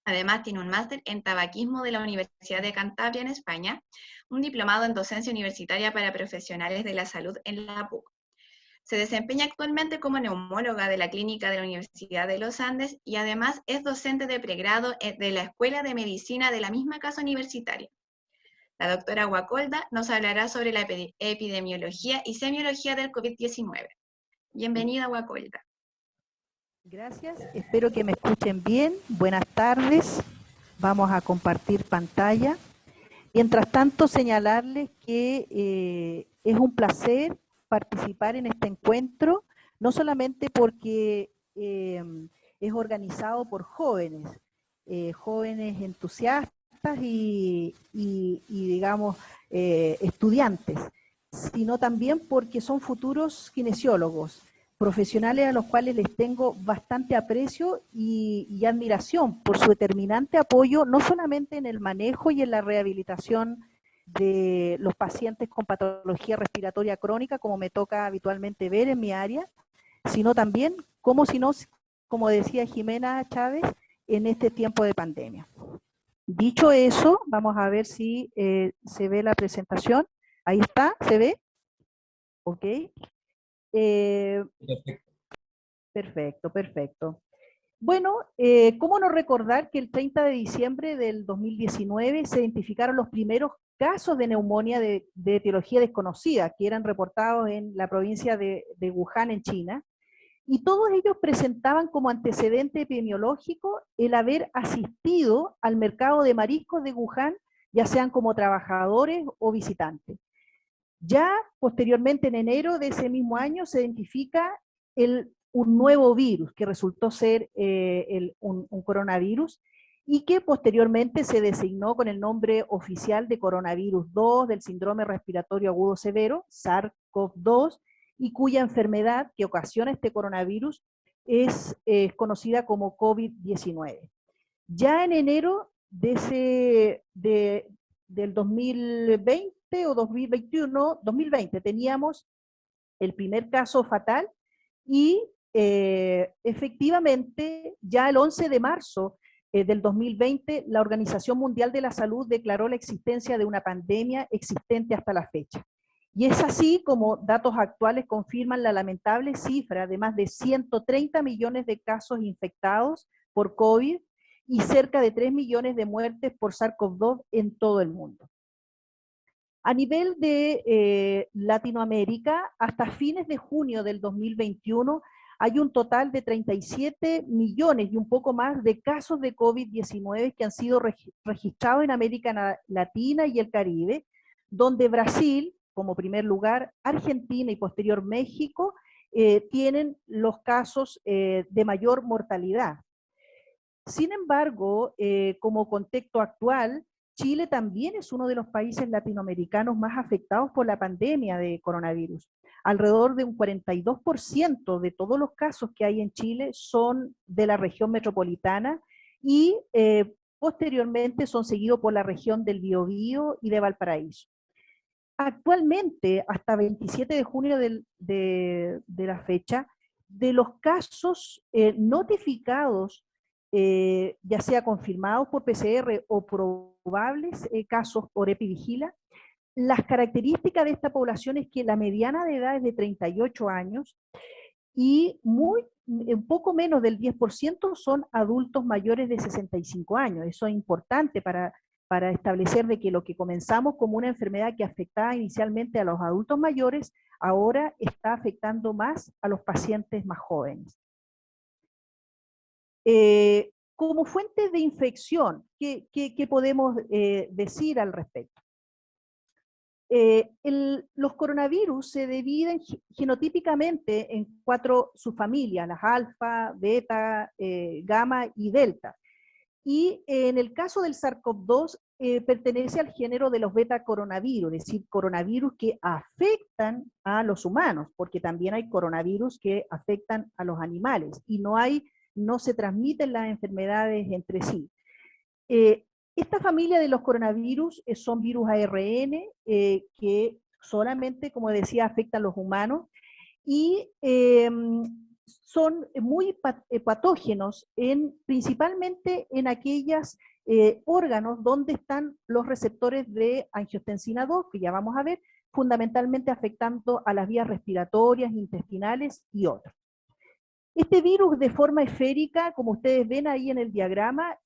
Además, tiene un máster en tabaquismo de la Universidad de Cantabria en España, un diplomado en docencia universitaria para profesionales de la salud en la PUC. Se desempeña actualmente como neumóloga de la Clínica de la Universidad de los Andes y además es docente de pregrado de la Escuela de Medicina de la misma casa universitaria. La doctora Guacolda nos hablará sobre la epidemiología y semiología del COVID-19. Bienvenida, Guacolda. Gracias, espero que me escuchen bien. Buenas tardes, vamos a compartir pantalla. Mientras tanto, señalarles que es un placer participar en este encuentro, no solamente porque es organizado por jóvenes, jóvenes entusiastas y digamos, estudiantes, sino también porque son futuros kinesiólogos, profesionales a los cuales les tengo bastante aprecio y admiración por su determinante apoyo, no solamente en el manejo y en la rehabilitación de los pacientes con patología respiratoria crónica, como me toca habitualmente ver en mi área, sino también, como decía Jimena Chávez, en este tiempo de pandemia. Dicho eso, vamos a ver si se ve la presentación. Ahí está, ¿se ve? Ok. Perfecto, perfecto. Bueno, ¿cómo no recordar que el 30 de diciembre del 2019 se identificaron los primeros casos de neumonía de etiología desconocida que eran reportados en la provincia de Wuhan, en China? Y todos ellos presentaban como antecedente epidemiológico el haber asistido al mercado de mariscos de Wuhan, ya sean como trabajadores o visitantes. Ya posteriormente, en enero de ese mismo año, se identifica un nuevo virus que resultó ser un coronavirus y que posteriormente se designó con el nombre oficial de coronavirus 2 del síndrome respiratorio agudo severo, SARS-CoV-2, y cuya enfermedad que ocasiona este coronavirus es conocida como COVID-19. Ya en enero del 2020 o 2021, 2020, teníamos el primer caso fatal y efectivamente ya el 11 de marzo del 2020 la Organización Mundial de la Salud declaró la existencia de una pandemia existente hasta la fecha. Y es así como datos actuales confirman la lamentable cifra de más de 130 millones de casos infectados por COVID y cerca de 3 millones de muertes por SARS-CoV-2 en todo el mundo. A nivel de Latinoamérica, hasta fines de junio del 2021, hay un total de 37 millones y un poco más de casos de COVID-19 que han sido registrados en América Latina y el Caribe, donde Brasil, como primer lugar, Argentina y posterior México, tienen los casos de mayor mortalidad. Sin embargo, como contexto actual, Chile también es uno de los países latinoamericanos más afectados por la pandemia de coronavirus. Alrededor de un 42% de todos los casos que hay en Chile son de la región metropolitana y posteriormente son seguidos por la región del Biobío y de Valparaíso. Actualmente, hasta 27 de junio de la fecha, de los casos notificados, ya sea confirmados por PCR o probables casos por EpiVigila, las características de esta población es que la mediana de edad es de 38 años y un poco menos del 10% son adultos mayores de 65 años. Eso es importante para establecer de que lo que comenzamos como una enfermedad que afectaba inicialmente a los adultos mayores, ahora está afectando más a los pacientes más jóvenes. Como fuentes de infección, ¿qué podemos decir al respecto? Los coronavirus se dividen genotípicamente en 4 subfamilias, las alfa, beta, gamma y delta. Y en el caso del SARS-CoV-2 pertenece al género de los beta coronavirus, es decir, coronavirus que afectan a los humanos, porque también hay coronavirus que afectan a los animales y no se transmiten las enfermedades entre sí. Esta familia de los coronavirus son virus ARN que solamente, como decía, afectan a los humanos y son muy patógenos principalmente en aquellos órganos donde están los receptores de angiotensina 2, que ya vamos a ver, fundamentalmente afectando a las vías respiratorias, intestinales y otros. Este virus de forma esférica, como ustedes ven ahí en el diagrama,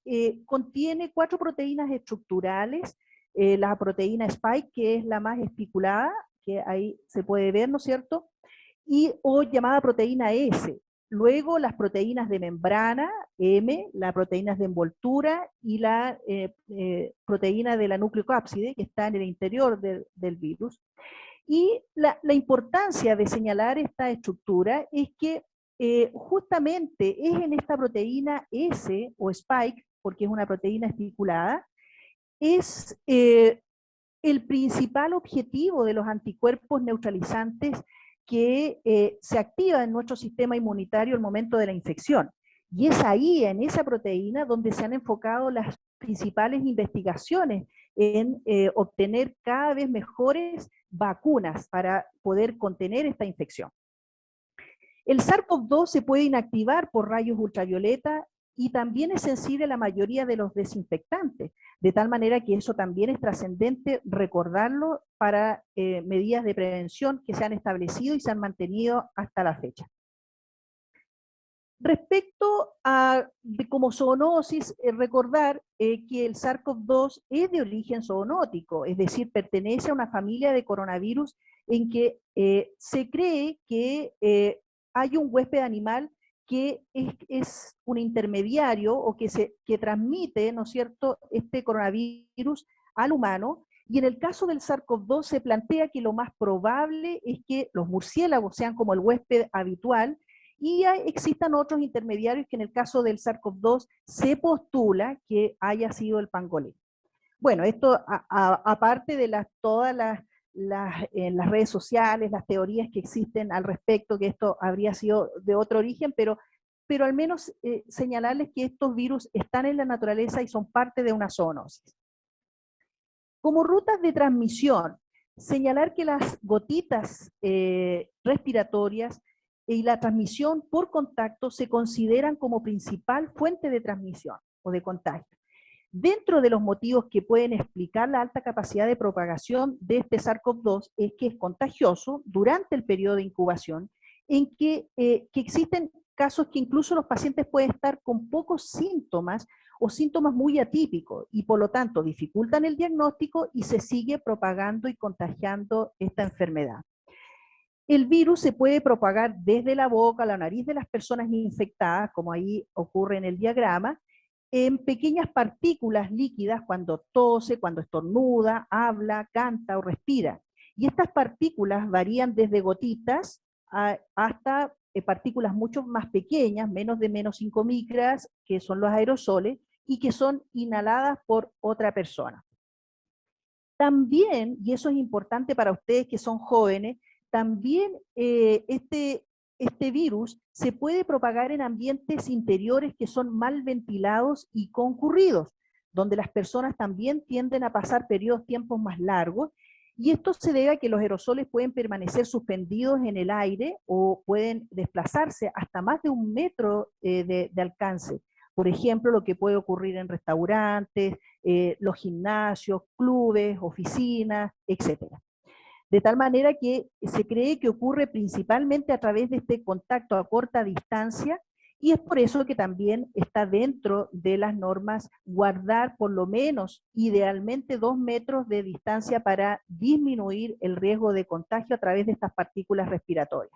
contiene 4 proteínas estructurales, la proteína Spike, que es la más espiculada, que ahí se puede ver, ¿no es cierto?, o llamada proteína S. Luego las proteínas de membrana, M, las proteínas de envoltura y la proteína de la nucleocápside, que está en el interior del virus. Y la importancia de señalar esta estructura es que justamente es en esta proteína S o Spike, porque es una proteína especulada, es el principal objetivo de los anticuerpos neutralizantes que se activan en nuestro sistema inmunitario al momento de la infección. Y es ahí, en esa proteína, donde se han enfocado las principales investigaciones en obtener cada vez mejores vacunas para poder contener esta infección. El SARS-CoV-2 se puede inactivar por rayos ultravioleta y también es sensible a la mayoría de los desinfectantes, de tal manera que eso también es trascendente recordarlo para medidas de prevención que se han establecido y se han mantenido hasta la fecha. Respecto a como zoonosis, recordar que el SARS-CoV-2 es de origen zoonótico, es decir, pertenece a una familia de coronavirus en que se cree que hay un huésped animal que es un intermediario o que transmite, ¿no es cierto?, este coronavirus al humano, y en el caso del SARS-CoV-2 se plantea que lo más probable es que los murciélagos sean como el huésped habitual, y existan otros intermediarios que en el caso del SARS-CoV-2 se postula que haya sido el pangolín. Bueno, esto aparte de todas en las redes sociales, las teorías que existen al respecto, que esto habría sido de otro origen, pero al menos señalarles que estos virus están en la naturaleza y son parte de una zoonosis. Como rutas de transmisión, señalar que las gotitas respiratorias y la transmisión por contacto se consideran como principal fuente de transmisión o de contagio. Dentro de los motivos que pueden explicar la alta capacidad de propagación de este SARS-CoV-2 es que es contagioso durante el periodo de incubación, en que existen casos que incluso los pacientes pueden estar con pocos síntomas o síntomas muy atípicos y por lo tanto dificultan el diagnóstico y se sigue propagando y contagiando esta enfermedad. El virus se puede propagar desde la boca a la nariz de las personas infectadas, como ahí ocurre en el diagrama, en pequeñas partículas líquidas cuando tose, cuando estornuda, habla, canta o respira. Y estas partículas varían desde gotitas hasta partículas mucho más pequeñas, menos de -5 micras, que son los aerosoles, y que son inhaladas por otra persona. También, y eso es importante para ustedes que son jóvenes, también este virus se puede propagar en ambientes interiores que son mal ventilados y concurridos, donde las personas también tienden a pasar tiempos más largos, Y esto se debe a que los aerosoles pueden permanecer suspendidos en el aire o pueden desplazarse hasta más de 1 metro de alcance. Por ejemplo, lo que puede ocurrir en restaurantes, los gimnasios, clubes, oficinas, etc. De tal manera que se cree que ocurre principalmente a través de este contacto a corta distancia, y es por eso que también está dentro de las normas guardar por lo menos, idealmente, 2 metros de distancia para disminuir el riesgo de contagio a través de estas partículas respiratorias.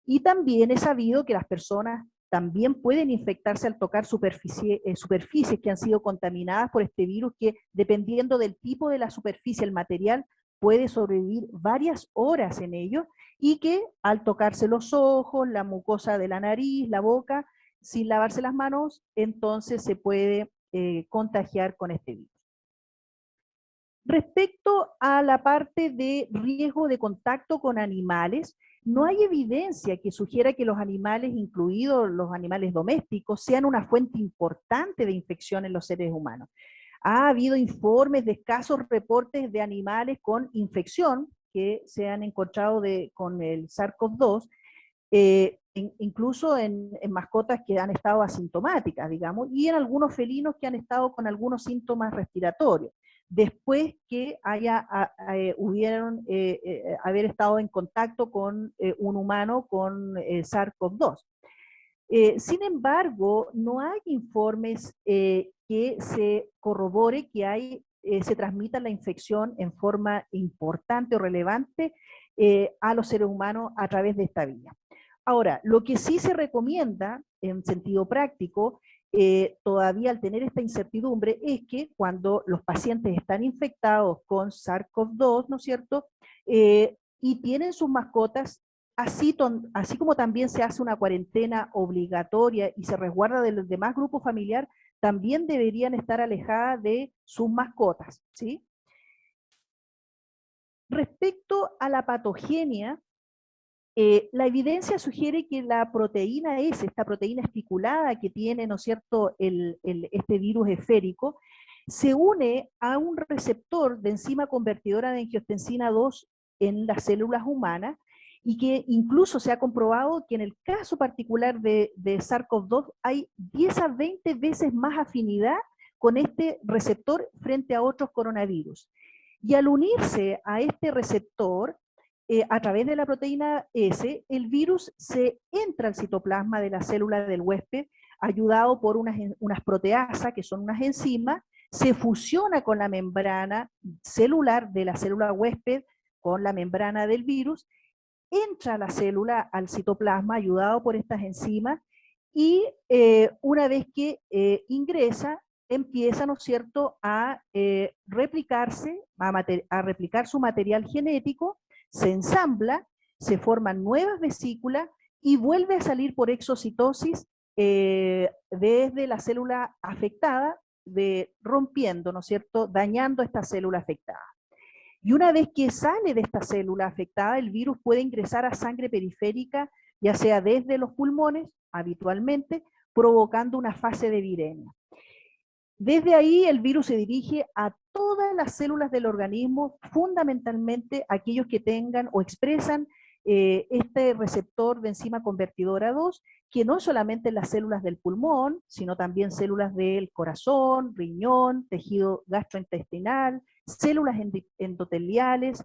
Y también es sabido que las personas también pueden infectarse al tocar superficies que han sido contaminadas por este virus, que dependiendo del tipo de la superficie, el material puede sobrevivir varias horas en ello, y que al tocarse los ojos, la mucosa de la nariz, la boca, sin lavarse las manos, entonces se puede contagiar con este virus. Respecto a la parte de riesgo de contacto con animales, no hay evidencia que sugiera que los animales, incluidos los animales domésticos, sean una fuente importante de infección en los seres humanos. Ha habido informes de escasos reportes de animales con infección que se han encontrado con el SARS-CoV-2, incluso en mascotas que han estado asintomáticas, digamos, y en algunos felinos que han estado con algunos síntomas respiratorios, después que hubieron haber estado en contacto con un humano con SARS-CoV-2. Sin embargo, no hay informes que se corrobore que se transmita la infección en forma importante o relevante a los seres humanos a través de esta vía. Ahora, lo que sí se recomienda en sentido práctico, todavía al tener esta incertidumbre, es que cuando los pacientes están infectados con SARS-CoV-2, ¿no es cierto?, y tienen sus mascotas, así como también se hace una cuarentena obligatoria y se resguarda de los demás grupos familiares, también deberían estar alejadas de sus mascotas, ¿sí? Respecto a la patogenia, la evidencia sugiere que la proteína S, esta proteína especulada que tiene, ¿no es cierto?, este virus esférico, se une a un receptor de enzima convertidora de angiotensina 2 en las células humanas, y que incluso se ha comprobado que en el caso particular de SARS-CoV-2 hay 10 a 20 veces más afinidad con este receptor frente a otros coronavirus. Y al unirse a este receptor, a través de la proteína S, el virus se entra al citoplasma de la célula del huésped, ayudado por unas proteasas, que son unas enzimas, se fusiona con la membrana celular de la célula huésped, con la membrana del virus, entra a la célula al citoplasma, ayudado por estas enzimas, y una vez que ingresa, empieza, ¿no es cierto?, a replicarse, a replicar su material genético, se ensambla, se forman nuevas vesículas y vuelve a salir por exocitosis desde la célula afectada, rompiendo, ¿no es cierto?, dañando esta célula afectada. Y una vez que sale de esta célula afectada, el virus puede ingresar a sangre periférica, ya sea desde los pulmones, habitualmente, provocando una fase de viremia. Desde ahí el virus se dirige a todas las células del organismo, fundamentalmente aquellos que tengan o expresan este receptor de enzima convertidora 2, que no solamente en las células del pulmón, sino también células del corazón, riñón, tejido gastrointestinal, células endoteliales,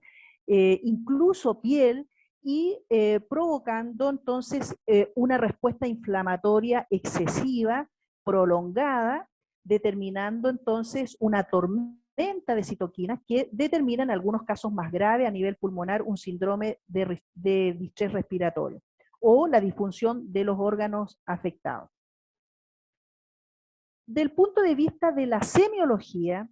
incluso piel, y provocando entonces una respuesta inflamatoria excesiva, prolongada, determinando entonces una tormenta de citoquinas que determina en algunos casos más graves a nivel pulmonar un síndrome de distrés respiratorio o la disfunción de los órganos afectados. Del punto de vista de la semiología,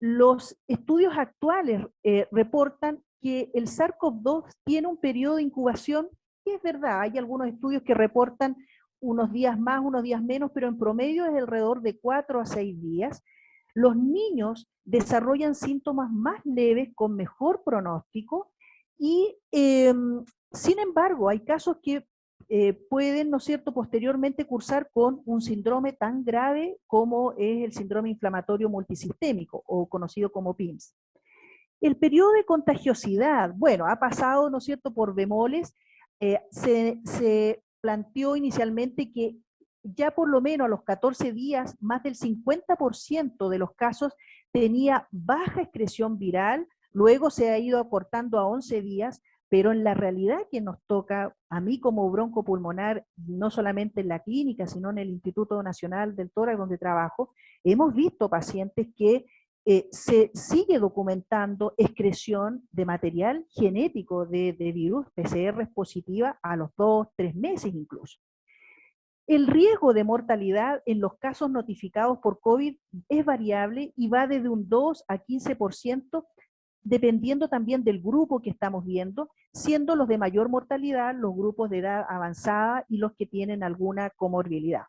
los estudios actuales reportan que el SARS-CoV-2 tiene un periodo de incubación, que es verdad, hay algunos estudios que reportan unos días más, unos días menos, pero en promedio es alrededor de 4 a 6 días. Los niños desarrollan síntomas más leves con mejor pronóstico y, sin embargo, hay casos que pueden, ¿no es cierto?, posteriormente cursar con un síndrome tan grave como es el síndrome inflamatorio multisistémico, o conocido como PIMS. El periodo de contagiosidad, bueno, ha pasado, ¿no es cierto?, por bemoles. Se planteó inicialmente que ya por lo menos a los 14 días, más del 50% de los casos tenía baja excreción viral, luego se ha ido acortando a 11 días, pero en la realidad que nos toca, a mí como broncopulmonar, no solamente en la clínica, sino en el Instituto Nacional del Tórax donde trabajo, hemos visto pacientes que se sigue documentando excreción de material genético de virus, PCR positiva a los 2-3 meses incluso. El riesgo de mortalidad en los casos notificados por COVID es variable y va desde un 2 a 15%, dependiendo también del grupo que estamos viendo, siendo los de mayor mortalidad los grupos de edad avanzada y los que tienen alguna comorbilidad.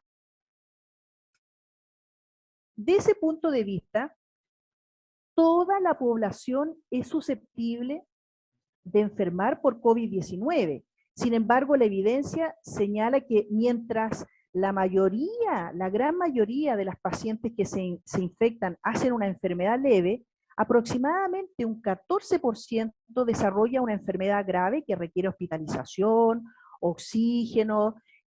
De ese punto de vista, toda la población es susceptible de enfermar por COVID-19. Sin embargo, la evidencia señala que mientras la gran mayoría de las pacientes que se infectan hacen una enfermedad leve, aproximadamente un 14% desarrolla una enfermedad grave que requiere hospitalización, oxígeno,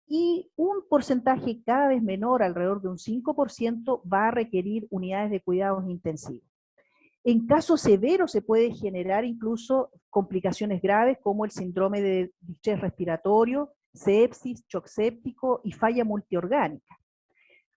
y un porcentaje cada vez menor, alrededor de un 5%, va a requerir unidades de cuidados intensivos. En casos severos se puede generar incluso complicaciones graves como el síndrome de distrés respiratorio, sepsis, shock séptico y falla multiorgánica.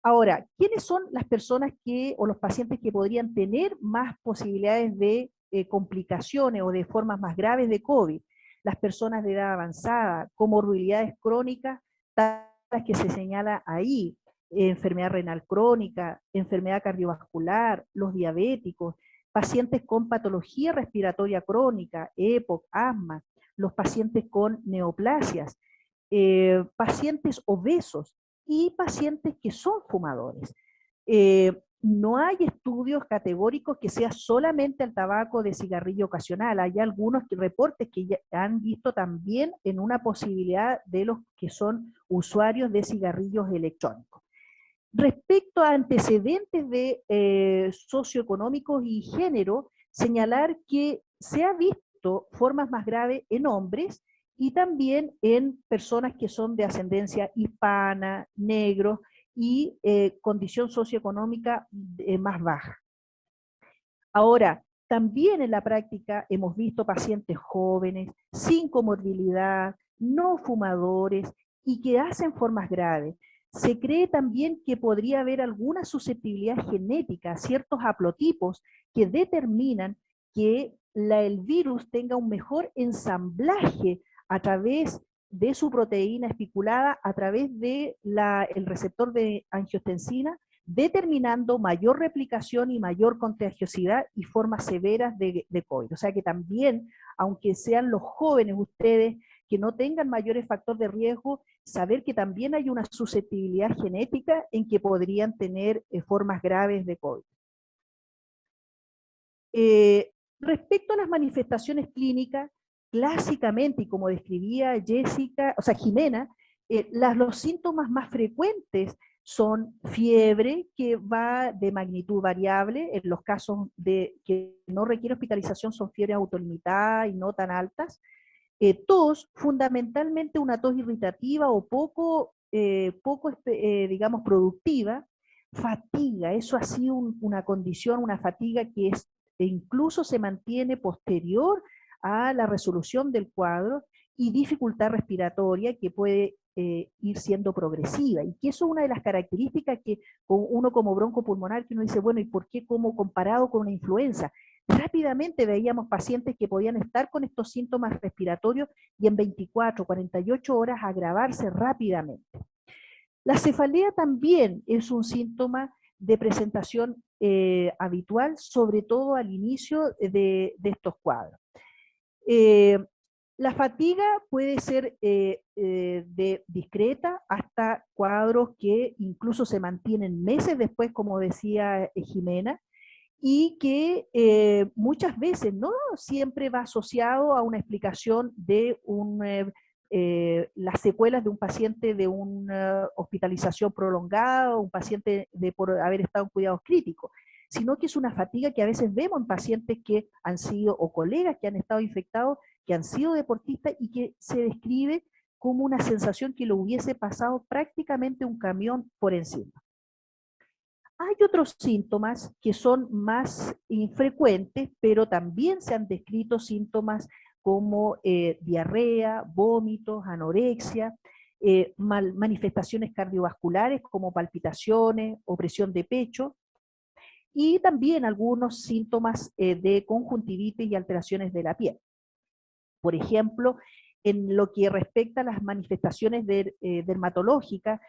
Ahora, ¿quiénes son las personas o los pacientes que podrían tener más posibilidades de complicaciones o de formas más graves de COVID? Las personas de edad avanzada, comorbilidades crónicas, las que se señala ahí, enfermedad renal crónica, enfermedad cardiovascular, los diabéticos, pacientes con patología respiratoria crónica, EPOC, asma, los pacientes con neoplasias, pacientes obesos y pacientes que son fumadores. No hay estudios categóricos que sea solamente el tabaco de cigarrillo ocasional. Hay algunos reportes que ya han visto también en una posibilidad de los que son usuarios de cigarrillos electrónicos. Respecto a antecedentes de socioeconómicos y género, señalar que se ha visto formas más graves en hombres y también en personas que son de ascendencia hispana, negros y condición socioeconómica más baja. Ahora, también en la práctica hemos visto pacientes jóvenes, sin comorbilidad, no fumadores y que hacen formas graves. Se cree también que podría haber alguna susceptibilidad genética, ciertos haplotipos que determinan que el virus tenga un mejor ensamblaje a través de su proteína espiculada, a través del receptor de angiotensina, determinando mayor replicación y mayor contagiosidad y formas severas de COVID. O sea que también, aunque sean los jóvenes ustedes que no tengan mayores factores de riesgo, saber que también hay una susceptibilidad genética en que podrían tener formas graves de COVID. Respecto a las manifestaciones clínicas, clásicamente, y como describía Jimena, los síntomas más frecuentes son fiebre, que va de magnitud variable. En los casos que no requiere hospitalización son fiebres autolimitadas y no tan altas. Tos, fundamentalmente una tos irritativa o poco digamos, productiva. Fatiga, eso ha sido una condición, una fatiga que incluso se mantiene posterior a la resolución del cuadro, y dificultad respiratoria que puede ir siendo progresiva, y que eso es una de las características que uno como broncopulmonar, que uno dice, bueno, ¿y por qué como comparado con una influenza? Rápidamente veíamos pacientes que podían estar con estos síntomas respiratorios y en 24, 48 horas agravarse rápidamente. La cefalea también es un síntoma de presentación habitual, sobre todo al inicio de estos cuadros. La fatiga puede ser de discreta hasta cuadros que incluso se mantienen meses después, como decía Jimena, y que muchas veces no siempre va asociado a una explicación de las secuelas de un paciente de una hospitalización prolongada o un paciente por haber estado en cuidados críticos, sino que es una fatiga que a veces vemos en pacientes que han sido, o colegas que han estado infectados, que han sido deportistas y que se describe como una sensación que lo hubiese pasado prácticamente un camión por encima. Hay otros síntomas que son más infrecuentes, pero también se han descrito síntomas como diarrea, vómitos, anorexia, manifestaciones cardiovasculares como palpitaciones, opresión de pecho, y también algunos síntomas de conjuntivitis y alteraciones de la piel. Por ejemplo, en lo que respecta a las manifestaciones dermatológicas,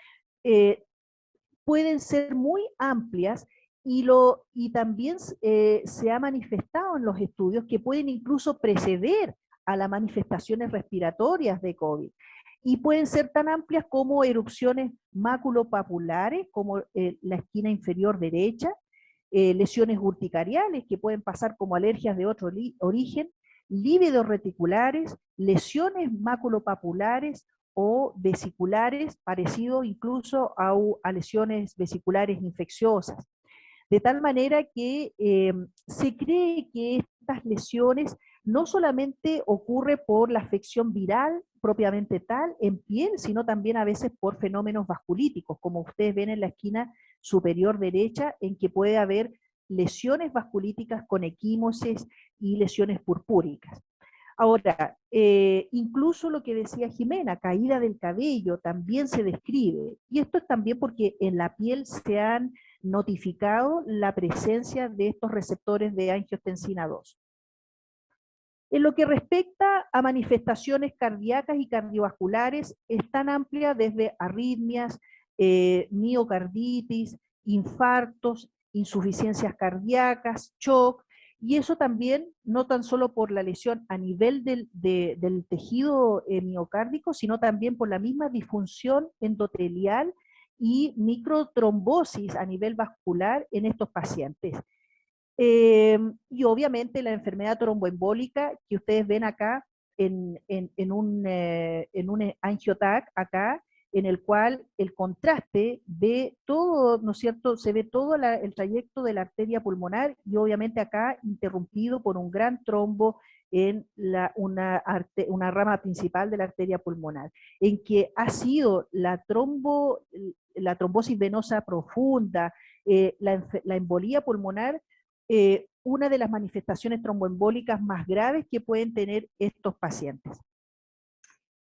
pueden ser muy amplias y también se ha manifestado en los estudios que pueden incluso preceder a las manifestaciones respiratorias de COVID. Y pueden ser tan amplias como erupciones maculopapulares, como la esquina inferior derecha, lesiones urticariales que pueden pasar como alergias de otro origen, lívidos reticulares, lesiones maculopapulares o vesiculares, parecido incluso a lesiones vesiculares infecciosas. De tal manera que se cree que estas lesiones no solamente ocurre por la afección viral propiamente tal en piel, sino también a veces por fenómenos vasculíticos, como ustedes ven en la esquina superior derecha, en que puede haber lesiones vasculíticas con equimosis y lesiones purpúricas. Ahora, incluso lo que decía Jimena, caída del cabello, también se describe. Y esto es también porque en la piel se han notificado la presencia de estos receptores de angiotensina 2. En lo que respecta a manifestaciones cardíacas y cardiovasculares, es tan amplia desde arritmias, miocarditis, infartos, insuficiencias cardíacas, shock, y eso también no tan solo por la lesión a nivel del tejido miocárdico, sino también por la misma disfunción endotelial y microtrombosis a nivel vascular en estos pacientes. Y obviamente la enfermedad tromboembólica que ustedes ven acá en un angiotac acá, en el cual el contraste ve todo, ¿no es cierto? Se ve todo el trayecto de la arteria pulmonar y obviamente acá interrumpido por un gran trombo en una rama principal de la arteria pulmonar, en que ha sido la trombosis venosa profunda, la embolía pulmonar, una de las manifestaciones tromboembólicas más graves que pueden tener estos pacientes.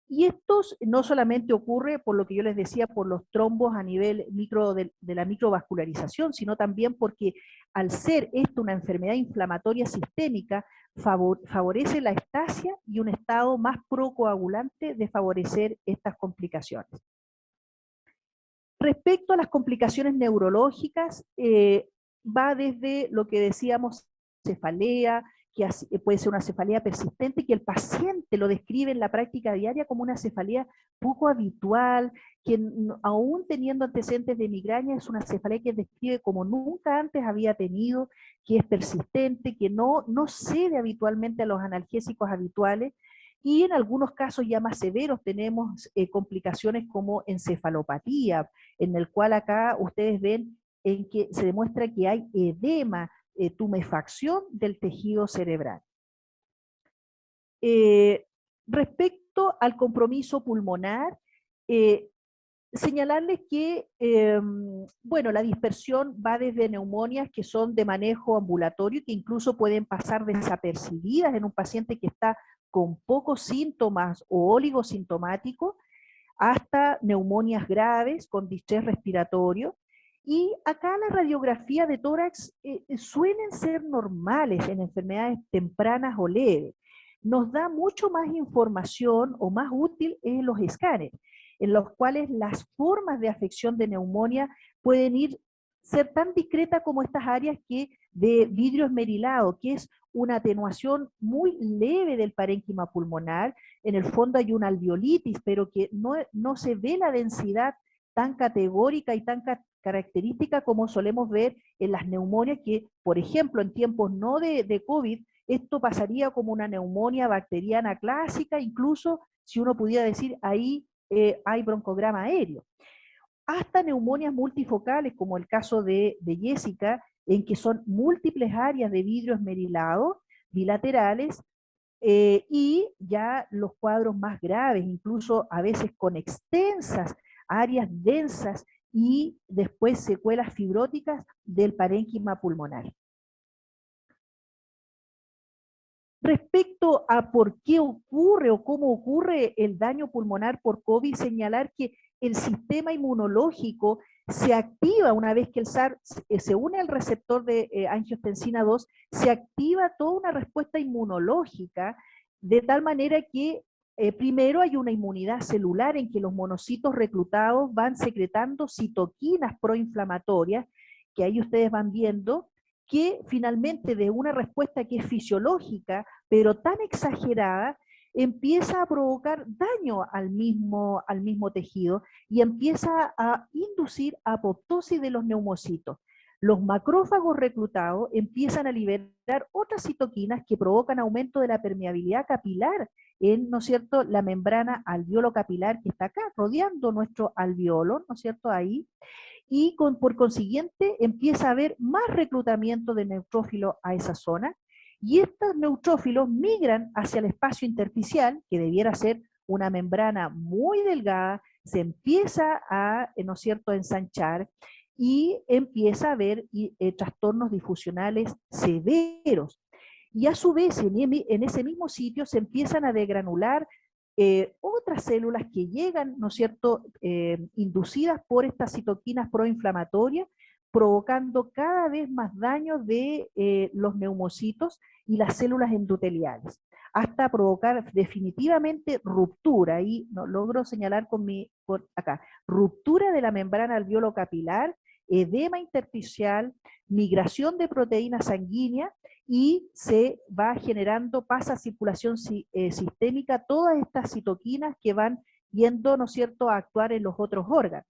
Y esto no solamente ocurre, por lo que yo les decía, por los trombos a nivel de la microvascularización, sino también porque al ser esto una enfermedad inflamatoria sistémica, favorece la estasia y un estado más procoagulante de favorecer estas complicaciones. Respecto a las complicaciones neurológicas, va desde lo que decíamos, cefalea, que puede ser una cefalea persistente, que el paciente lo describe en la práctica diaria como una cefalea poco habitual, que aún teniendo antecedentes de migraña es una cefalea que describe como nunca antes había tenido, que es persistente, que no cede habitualmente a los analgésicos habituales, y en algunos casos ya más severos tenemos complicaciones como encefalopatía, en el cual acá ustedes ven en que se demuestra que hay edema, tumefacción del tejido cerebral. Respecto al compromiso pulmonar, señalarles que, bueno, la dispersión va desde neumonias que son de manejo ambulatorio, que incluso pueden pasar desapercibidas en un paciente que está con pocos síntomas o oligosintomático, hasta neumonias graves con distrés respiratorio. Y acá la radiografía de tórax suelen ser normales en enfermedades tempranas o leves. Nos da mucho más información o más útil en los escáneres, en los cuales las formas de afección de neumonía pueden ser tan discretas como estas áreas de vidrio esmerilado, que es una atenuación muy leve del parénquima pulmonar. En el fondo hay una alveolitis, pero que no se ve la densidad tan categórica y tan característica como solemos ver en las neumonias, que, por ejemplo, en tiempos no de COVID, esto pasaría como una neumonía bacteriana clásica, incluso si uno pudiera decir ahí hay broncograma aéreo. Hasta neumonias multifocales, como el caso de Jessica, en que son múltiples áreas de vidrio esmerilado, bilaterales, y ya los cuadros más graves, incluso a veces con extensas áreas densas y después secuelas fibróticas del parénquima pulmonar. Respecto a por qué ocurre o cómo ocurre el daño pulmonar por COVID, señalar que el sistema inmunológico se activa una vez que el SARS se une al receptor de angiotensina 2, se activa toda una respuesta inmunológica, de tal manera que primero hay una inmunidad celular en que los monocitos reclutados van secretando citoquinas proinflamatorias, que ahí ustedes van viendo, que finalmente de una respuesta que es fisiológica, pero tan exagerada, empieza a provocar daño al mismo tejido y empieza a inducir apoptosis de los neumocitos. Los macrófagos reclutados empiezan a liberar otras citoquinas que provocan aumento de la permeabilidad capilar en, ¿no es cierto?, la membrana alveolo capilar que está acá, rodeando nuestro alveolo, ¿no es cierto?, ahí, y por consiguiente empieza a haber más reclutamiento de neutrófilos a esa zona, y estos neutrófilos migran hacia el espacio intersticial, que debiera ser una membrana muy delgada, se empieza a, ¿no es cierto?, ensanchar, y empieza a haber trastornos difusionales severos. Y a su vez, en ese mismo sitio se empiezan a degranular otras células que llegan, ¿no es cierto?, inducidas por estas citoquinas proinflamatorias, provocando cada vez más daño de los neumocitos y las células endoteliales, hasta provocar definitivamente ruptura, y no logro señalar acá, ruptura de la membrana alveolo capilar, edema intersticial, migración de proteína sanguínea, y se va generando, pasa a circulación sistémica todas estas citoquinas que van yendo, ¿no es cierto?, a actuar en los otros órganos.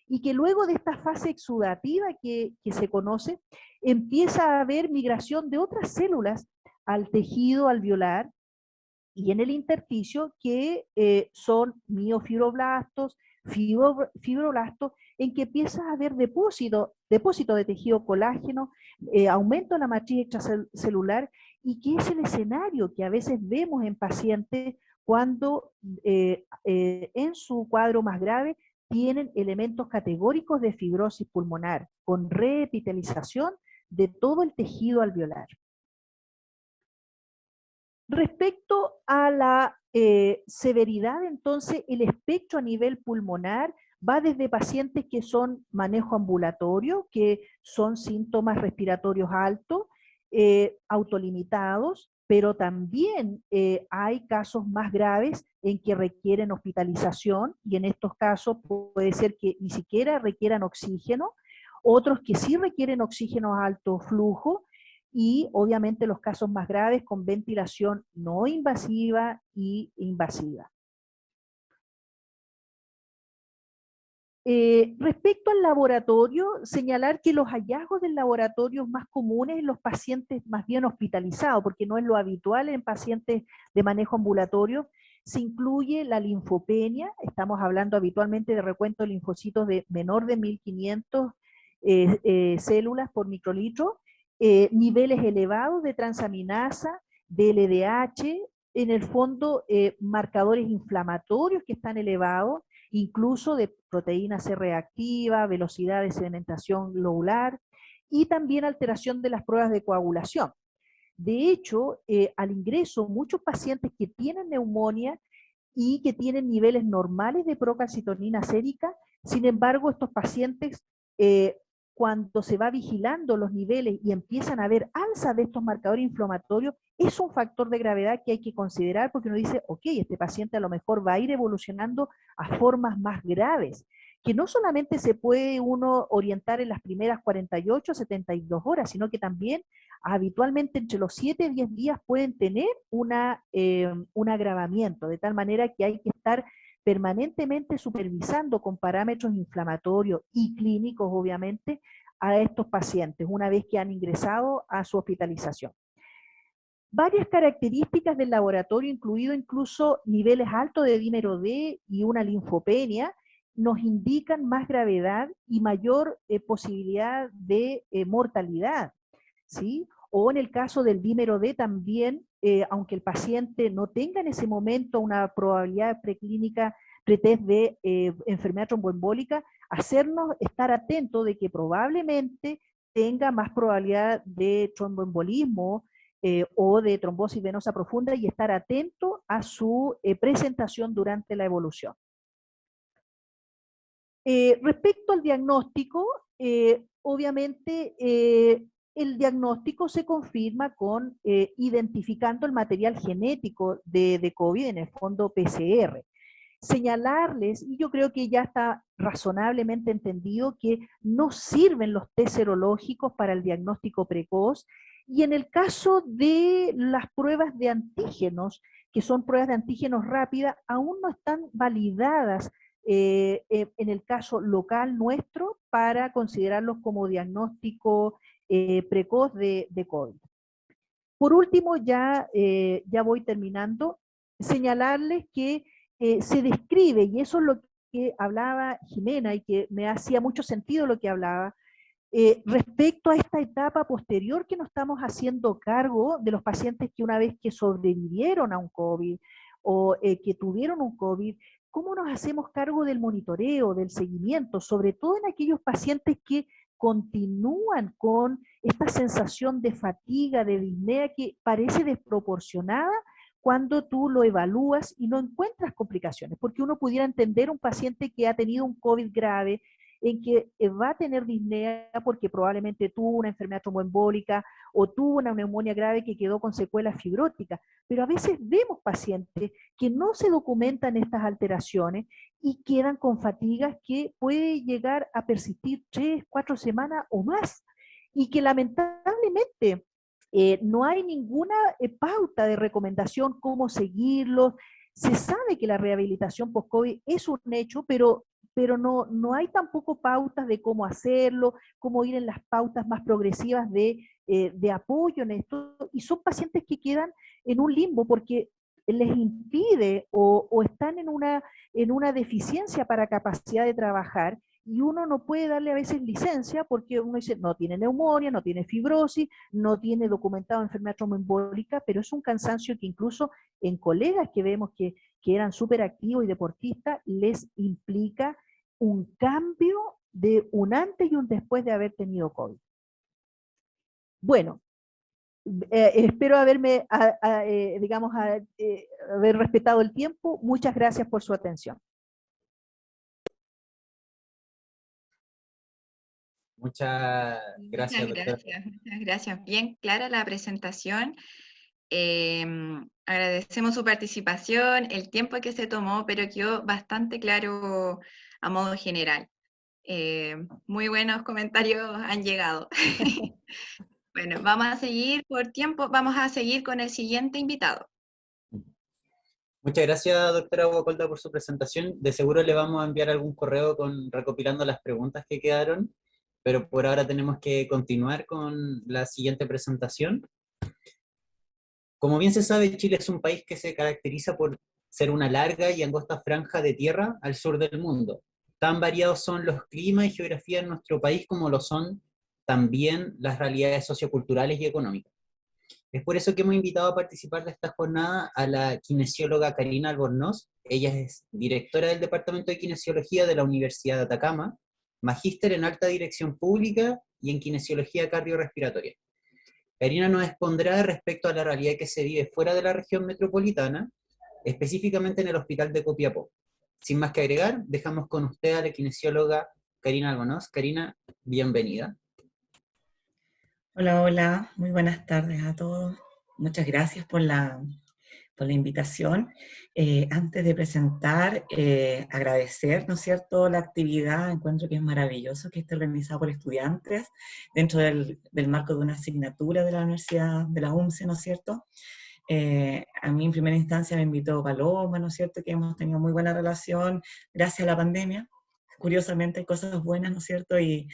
Y que luego de esta fase exudativa que se conoce, empieza a haber migración de otras células al tejido alveolar y en el intersticio, que son miofibroblastos, fibroblastos, en que empieza a haber depósito de tejido colágeno, aumento de la matriz extracelular, y que es el escenario que a veces vemos en pacientes cuando en su cuadro más grave tienen elementos categóricos de fibrosis pulmonar, con reepitelización de todo el tejido alveolar. Respecto a la severidad, entonces, el espectro a nivel pulmonar va desde pacientes que son manejo ambulatorio, que son síntomas respiratorios altos, autolimitados, pero también hay casos más graves en que requieren hospitalización, y en estos casos puede ser que ni siquiera requieran oxígeno, otros que sí requieren oxígeno a alto flujo, y obviamente los casos más graves con ventilación no invasiva y invasiva. Respecto al laboratorio, señalar que los hallazgos del laboratorio más comunes en los pacientes más bien hospitalizados, porque no es lo habitual en pacientes de manejo ambulatorio, se incluye la linfopenia, estamos hablando habitualmente de recuento de linfocitos de menor de 1500 células por microlitro, niveles elevados de transaminasa, de LDH, en el fondo marcadores inflamatorios que están elevados, incluso de proteína C reactiva, velocidad de sedimentación globular, y también alteración de las pruebas de coagulación. De hecho, al ingreso, muchos pacientes que tienen neumonía y que tienen niveles normales de procalcitonina sérica, sin embargo, estos pacientes, cuando se va vigilando los niveles y empiezan a haber alza de estos marcadores inflamatorios, es un factor de gravedad que hay que considerar, porque uno dice, ok, este paciente a lo mejor va a ir evolucionando a formas más graves, que no solamente se puede uno orientar en las primeras 48 o 72 horas, sino que también habitualmente entre los 7 y 10 días pueden tener un agravamiento, de tal manera que hay que estar permanentemente supervisando con parámetros inflamatorios y clínicos, obviamente, a estos pacientes, una vez que han ingresado a su hospitalización. Varias características del laboratorio, incluido incluso niveles altos de dímero D y una linfopenia, nos indican más gravedad y mayor posibilidad de mortalidad, ¿sí? O en el caso del dímero D también, aunque el paciente no tenga en ese momento una probabilidad preclínica pretest de enfermedad tromboembólica, hacernos estar atentos de que probablemente tenga más probabilidad de tromboembolismo o de trombosis venosa profunda y estar atento a su presentación durante la evolución. Respecto al diagnóstico, obviamente el diagnóstico se confirma con identificando el material genético de COVID, en el fondo PCR. Señalarles, y yo creo que ya está razonablemente entendido, que no sirven los test serológicos para el diagnóstico precoz, y en el caso de las pruebas de antígenos, que son pruebas de antígenos rápidas, aún no están validadas en el caso local nuestro para considerarlos como diagnóstico precoz de COVID. Por último, ya voy terminando, señalarles que se describe, y eso es lo que hablaba Jimena, y que me hacía mucho sentido lo que hablaba, respecto a esta etapa posterior que nos estamos haciendo cargo de los pacientes que una vez que sobrevivieron a un COVID o que tuvieron un COVID, ¿cómo nos hacemos cargo del monitoreo, del seguimiento, sobre todo en aquellos pacientes que continúan con esta sensación de fatiga, de disnea que parece desproporcionada cuando tú lo evalúas y no encuentras complicaciones? Porque uno pudiera entender un paciente que ha tenido un COVID grave, en que va a tener disnea porque probablemente tuvo una enfermedad tromboembólica o tuvo una neumonía grave que quedó con secuelas fibróticas, pero a veces vemos pacientes que no se documentan estas alteraciones y quedan con fatigas que puede llegar a persistir 3, 4 semanas o más, y que lamentablemente no hay ninguna pauta de recomendación cómo seguirlos. Se sabe que la rehabilitación post-COVID es un hecho, pero no hay tampoco pautas de cómo hacerlo, cómo ir en las pautas más progresivas de apoyo en esto, y son pacientes que quedan en un limbo porque les impide o están en una deficiencia para capacidad de trabajar, y uno no puede darle a veces licencia porque uno dice, no tiene neumonía, no tiene fibrosis, no tiene documentado enfermedad tromboembólica, pero es un cansancio que incluso en colegas que vemos que eran súper activos y deportistas, les implica un cambio de un antes y un después de haber tenido COVID. Bueno, espero haberme, haber respetado el tiempo. Muchas gracias por su atención. Muchas gracias, doctora. Muchas gracias. Bien clara la presentación. Agradecemos su participación, el tiempo que se tomó, pero quedó bastante claro a modo general. Muy buenos comentarios han llegado. Bueno, vamos a seguir por tiempo, vamos a seguir con el siguiente invitado. Muchas gracias, doctora Guacolda, por su presentación. De seguro le vamos a enviar algún correo recopilando las preguntas que quedaron, pero por ahora tenemos que continuar con la siguiente presentación. Como bien se sabe, Chile es un país que se caracteriza por ser una larga y angosta franja de tierra al sur del mundo. Tan variados son los climas y geografía en nuestro país como lo son también las realidades socioculturales y económicas. Es por eso que hemos invitado a participar de esta jornada a la kinesióloga Karina Albornoz. Ella es directora del Departamento de Kinesiología de la Universidad de Atacama, magíster en alta dirección pública y en kinesiología cardiorrespiratoria. Karina nos expondrá respecto a la realidad que se vive fuera de la región metropolitana, específicamente en el Hospital de Copiapó. Sin más que agregar, dejamos con usted a la kinesióloga Karina Albornoz. Karina, bienvenida. Hola, hola, muy buenas tardes a todos. Muchas gracias por la invitación. Antes de presentar, agradecer, ¿no es cierto?, la actividad. Encuentro que es maravilloso que esté organizado por estudiantes dentro del marco de una asignatura de la Universidad de la UMCE, ¿no es cierto? A mí en primera instancia me invitó Paloma, ¿no es cierto?, que hemos tenido muy buena relación gracias a la pandemia. Curiosamente hay cosas buenas, ¿no es cierto? Y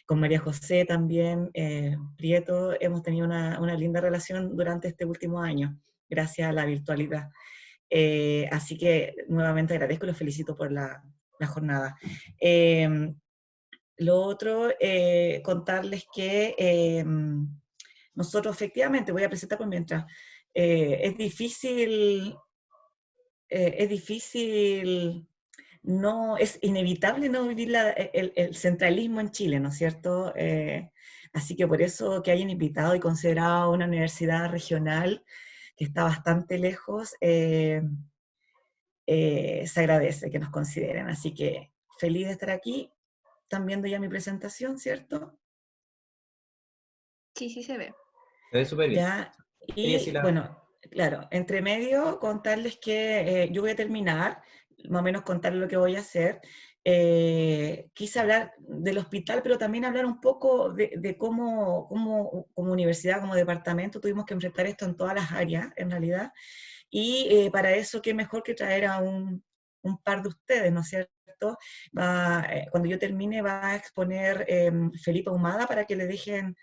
con María José también, Prieto, hemos tenido una linda relación durante este último año, gracias a la virtualidad. Así que nuevamente agradezco y los felicito por la la jornada. Lo otro, contarles que nosotros efectivamente, voy a presentar por mientras, es difícil, no, es inevitable no vivir el centralismo en Chile, ¿no es cierto? Así que por eso que hayan invitado y considerado una universidad regional que está bastante lejos, se agradece que nos consideren. Así que feliz de estar aquí. Están viendo ya mi presentación, ¿cierto? Sí, sí se ve. Se ve súper bien. Ya, Ella sí y la- bueno, claro, entre medio contarles que yo voy a terminar, más o menos contarles lo que voy a hacer. Quise hablar del hospital, pero también hablar un poco de cómo como universidad, como departamento, tuvimos que enfrentar esto en todas las áreas, en realidad. Y para eso, qué mejor que traer a un par de ustedes, ¿no es cierto? Cuando yo termine va a exponer Felipe Ahumada para que le dejen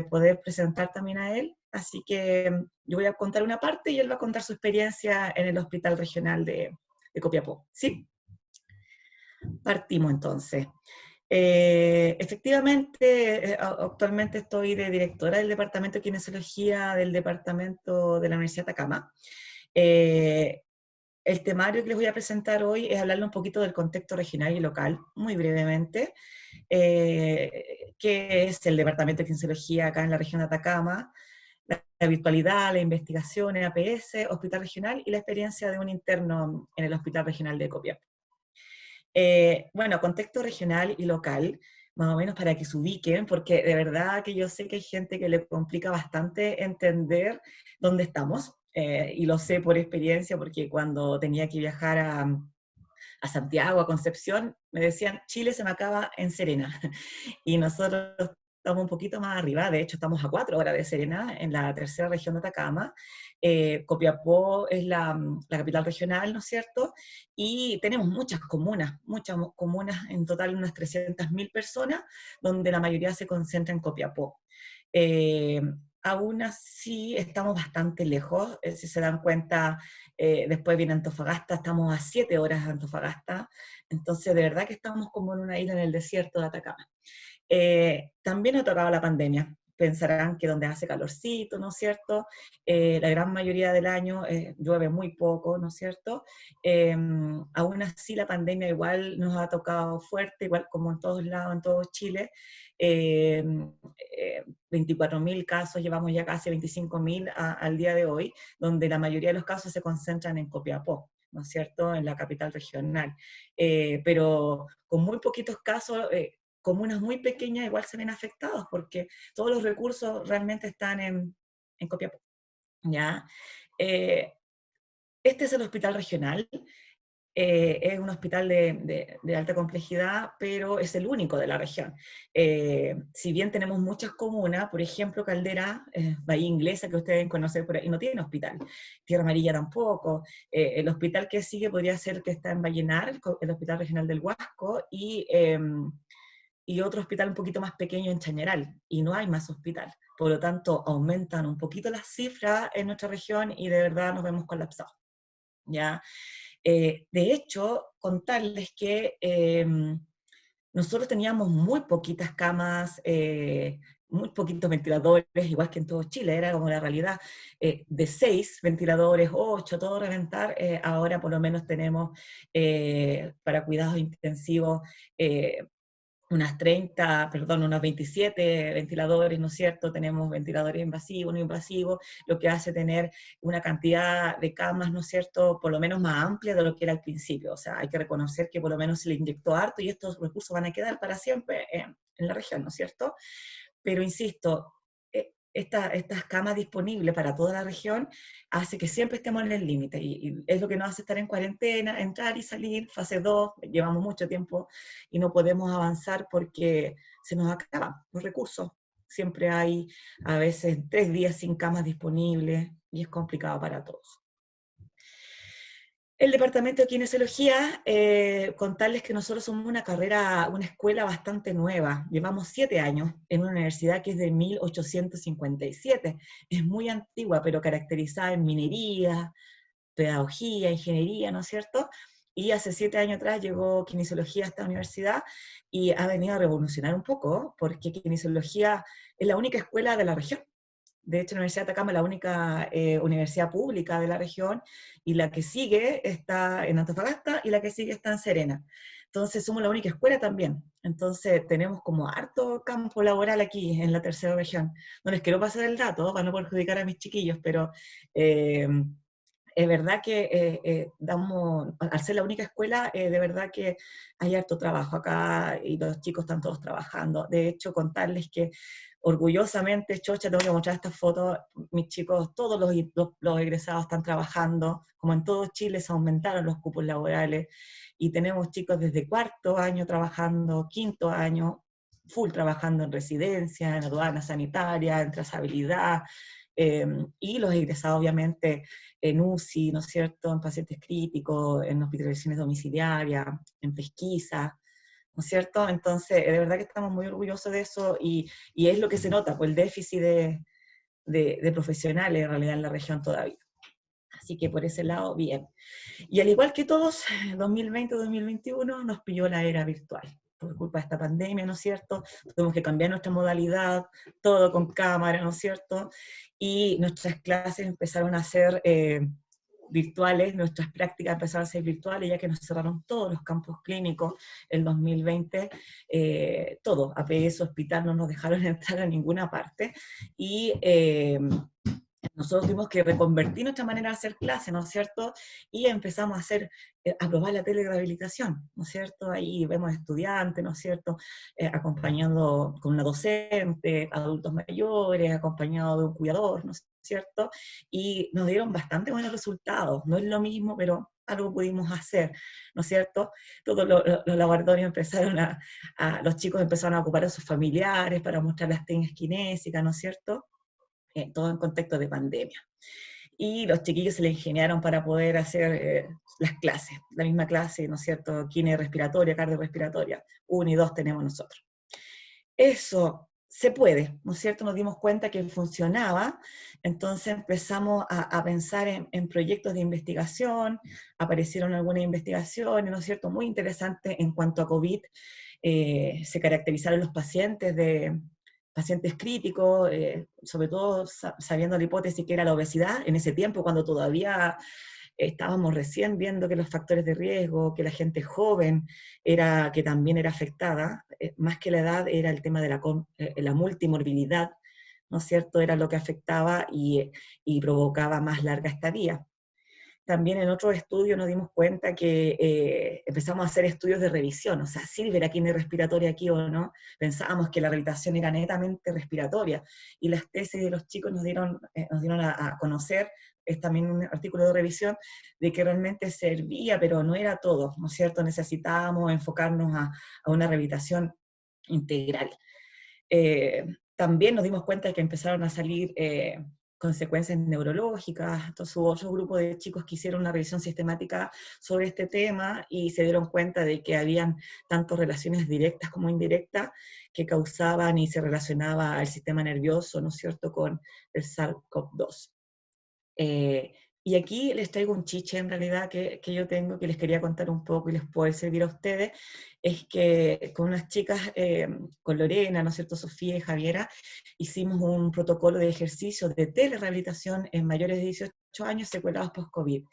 poder presentar también a él. Así que yo voy a contar una parte y él va a contar su experiencia en el Hospital Regional de Copiapó. ¿Sí? Partimos entonces. Efectivamente, actualmente estoy de directora del Departamento de Kinesiología del Departamento de la Universidad de Atacama. El temario que les voy a presentar hoy es hablarle un poquito del contexto regional y local, muy brevemente, qué es el Departamento de Kinesiología acá en la región de Atacama, la virtualidad, la investigación en APS, Hospital Regional y la experiencia de un interno en el Hospital Regional de Copiapó. Bueno, contexto regional y local, más o menos para que se ubiquen, porque de verdad que yo sé que hay gente que le complica bastante entender dónde estamos, y lo sé por experiencia, porque cuando tenía que viajar a Santiago, a Concepción, me decían, Chile se me acaba en Serena, y nosotros estamos un poquito más arriba, de hecho estamos a 4 horas de Serena, en la tercera región de Atacama. Copiapó es la capital regional, ¿no es cierto? Y tenemos muchas comunas, en total unas 300.000 personas, donde la mayoría se concentra en Copiapó. Aún así estamos bastante lejos, si se dan cuenta, después viene Antofagasta, estamos a 7 horas de Antofagasta, entonces de verdad que estamos como en una isla en el desierto de Atacama. También ha tocado la pandemia. Pensarán que donde hace calorcito, ¿no es cierto? La gran mayoría del año llueve muy poco, ¿no es cierto? Aún así la pandemia igual nos ha tocado fuerte, igual como en todos lados, en todo Chile. 24.000 casos, llevamos ya casi 25.000 al día de hoy, donde la mayoría de los casos se concentran en Copiapó, ¿no es cierto?, en la capital regional. Pero con muy poquitos casos, comunas muy pequeñas igual se ven afectados, porque todos los recursos realmente están en Copiapó, ¿ya? Este es el hospital regional. Es un hospital de alta complejidad, pero es el único de la región. Si bien tenemos muchas comunas, por ejemplo, Caldera, Bahía Inglesa, que ustedes conocen por ahí, no tiene hospital. Tierra Amarilla tampoco. El hospital que sigue podría ser que está en Vallenar, el Hospital Regional del Huasco, y otro hospital un poquito más pequeño en Chañaral, y no hay más hospital. Por lo tanto, aumentan un poquito las cifras en nuestra región y de verdad nos vemos colapsados, ¿ya? De hecho, contarles que nosotros teníamos muy poquitas camas, muy poquitos ventiladores, igual que en todo Chile, era como la realidad. De 6 ventiladores, 8, todo reventar, ahora por lo menos tenemos para cuidados intensivos unos 27 ventiladores, ¿no es cierto? Tenemos ventiladores invasivos, no invasivos, lo que hace tener una cantidad de camas, ¿no es cierto?, por lo menos más amplia de lo que era al principio. O sea, hay que reconocer que por lo menos se le inyectó harto y estos recursos van a quedar para siempre en la región, ¿no es cierto? Pero insisto, estas camas disponibles para toda la región hace que siempre estemos en el límite, y es lo que nos hace estar en cuarentena, entrar y salir, fase 2, llevamos mucho tiempo y no podemos avanzar porque se nos acaban los recursos. Siempre hay a veces 3 días sin camas disponibles y es complicado para todos. El departamento de kinesiología, contarles que nosotros somos una escuela bastante nueva. Llevamos 7 años en una universidad que es de 1857. Es muy antigua, pero caracterizada en minería, pedagogía, ingeniería, ¿no es cierto? y hace 7 años atrás llegó kinesiología a esta universidad y ha venido a revolucionar un poco, porque kinesiología es la única escuela de la región. De hecho, la Universidad de Atacama es la única universidad pública de la región, y la que sigue está en Antofagasta y la que sigue está en Serena. Entonces somos la única escuela también. Entonces tenemos como harto campo laboral aquí en la tercera región. No les quiero pasar el dato para no perjudicar a mis chiquillos, pero es verdad que al ser la única escuela, de verdad que hay harto trabajo acá y los chicos están todos trabajando. De hecho, contarles que orgullosamente, Chocha, tengo que mostrar estas fotos, mis chicos, todos los egresados están trabajando, como en todo Chile se aumentaron los cupos laborales, y tenemos chicos desde 4º año trabajando, 5º año, full trabajando en residencia, en aduana sanitaria, en trazabilidad, y los egresados obviamente en UCI, ¿no es cierto?, en pacientes críticos, en hospitalizaciones domiciliarias, en pesquisa, ¿no es cierto? Entonces, de verdad que estamos muy orgullosos de eso, y es lo que se nota, pues el déficit de profesionales en realidad en la región todavía. Así que por ese lado, bien. Y al igual que todos, 2020-2021 nos pilló la era virtual, por culpa de esta pandemia, ¿no es cierto? Tuvimos que cambiar nuestra modalidad, todo con cámara, ¿no es cierto? Y nuestras clases empezaron a ser virtuales, nuestras prácticas empezaron a ser virtuales, ya que nos cerraron todos los campos clínicos el 2020, todo, APS, hospital, no nos dejaron entrar a ninguna parte, y nosotros tuvimos que reconvertir nuestra manera de hacer clases, ¿no es cierto? Y empezamos a probar la telerehabilitación, ¿no es cierto? Ahí vemos estudiantes, ¿no es cierto? Acompañando con una docente, adultos mayores, acompañado de un cuidador, ¿no es cierto? Y nos dieron bastante buenos resultados. No es lo mismo, pero algo pudimos hacer, ¿no es cierto? Todos los laboratorios empezaron los chicos empezaron a ocupar a sus familiares para mostrar las técnicas kinésicas, ¿no es cierto? Todo en contexto de pandemia. Y los chiquillos se le ingeniaron para poder hacer las clases, la misma clase, ¿no es cierto?, kine respiratoria, cardiorrespiratoria, 1 y 2 tenemos nosotros. Eso se puede, ¿no es cierto? Nos dimos cuenta que funcionaba, entonces empezamos a pensar en proyectos de investigación, aparecieron algunas investigaciones, ¿no es cierto?, muy interesantes en cuanto a COVID. Se caracterizaron los pacientes críticos, sobre todo sabiendo la hipótesis que era la obesidad, en ese tiempo cuando todavía estábamos recién viendo que los factores de riesgo, que la gente joven que también era afectada, más que la edad era el tema de la multimorbilidad, ¿no es cierto?, era lo que afectaba y provocaba más larga estadía. También en otros estudios nos dimos cuenta que empezamos a hacer estudios de revisión, o sea, ¿sirve la quimio respiratoria aquí o no? Pensábamos que la rehabilitación era netamente respiratoria, y las tesis de los chicos nos dieron a conocer, es también un artículo de revisión, de que realmente servía, pero no era todo, ¿no es cierto? Necesitábamos enfocarnos a una rehabilitación integral. También nos dimos cuenta de que empezaron a salir consecuencias neurológicas. Entonces hubo otro grupo de chicos que hicieron una revisión sistemática sobre este tema y se dieron cuenta de que habían tanto relaciones directas como indirectas que causaban y se relacionaba al sistema nervioso, ¿no es cierto?, con el SARS-CoV-2. Y aquí les traigo un chiche en realidad que yo tengo, que les quería contar un poco y les puede servir a ustedes. Es que con unas chicas, con Lorena, ¿no es cierto?, Sofía y Javiera, hicimos un protocolo de ejercicio de telerehabilitación en mayores de 18 años secuelados post-COVID.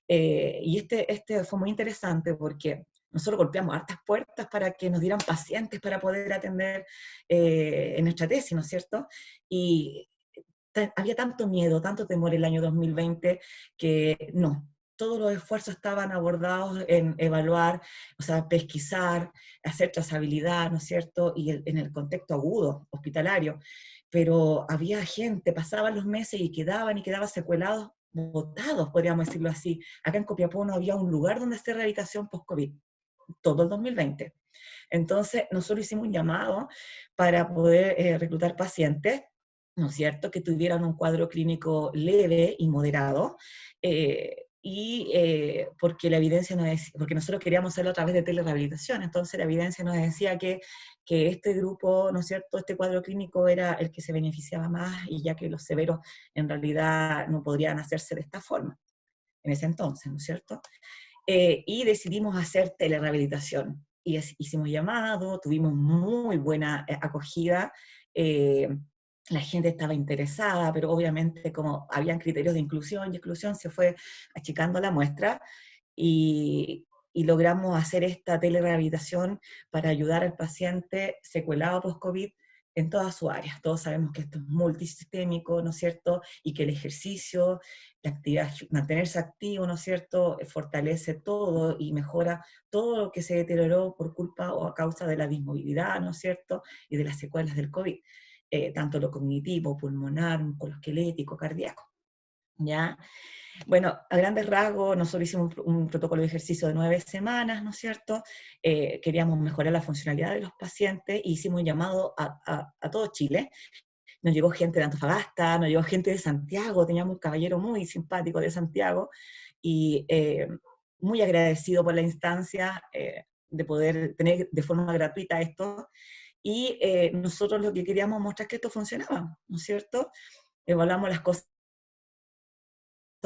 Y este fue muy interesante porque nosotros golpeamos hartas puertas para que nos dieran pacientes para poder atender en nuestra tesis, ¿no es cierto? Y había tanto miedo, tanto temor el año 2020, que no, todos los esfuerzos estaban abordados en evaluar, o sea, pesquisar, hacer trazabilidad, ¿no es cierto?, y en el contexto agudo, hospitalario. Pero había gente, pasaban los meses y quedaban secuelados, botados, podríamos decirlo así. Acá en Copiapó no había un lugar donde hacer rehabilitación post-COVID, todo el 2020. Entonces, nosotros hicimos un llamado para poder reclutar pacientes, ¿no es cierto?, que tuvieran un cuadro clínico leve y moderado, porque la evidencia porque nosotros queríamos hacerlo a través de telerehabilitación, entonces la evidencia nos decía que este grupo, ¿no es cierto?, este cuadro clínico era el que se beneficiaba más, y ya que los severos en realidad no podrían hacerse de esta forma, en ese entonces, ¿no es cierto? y decidimos hacer telerehabilitación. Y hicimos llamado, tuvimos muy buena acogida, la gente estaba interesada, pero obviamente como habían criterios de inclusión y exclusión, se fue achicando la muestra, y logramos hacer esta telerehabilitación para ayudar al paciente secuelado post-COVID en todas sus áreas. Todos sabemos que esto es multisistémico, ¿no es cierto? Y que el ejercicio, la actividad, mantenerse activo, ¿no es cierto?, fortalece todo y mejora todo lo que se deterioró por culpa o a causa de la dismovilidad, ¿no es cierto?, y de las secuelas del COVID, tanto lo cognitivo, pulmonar, musculoesquelético, cardíaco. ¿Ya? Bueno, a grandes rasgos, nosotros hicimos un protocolo de ejercicio de 9 semanas, ¿no es cierto? Queríamos mejorar la funcionalidad de los pacientes y hicimos un llamado a todo Chile. Nos llegó gente de Antofagasta, nos llegó gente de Santiago, teníamos un caballero muy simpático de Santiago, y muy agradecido por la instancia de poder tener de forma gratuita esto, y nosotros lo que queríamos mostrar es que esto funcionaba, ¿no es cierto? Evaluamos las cosas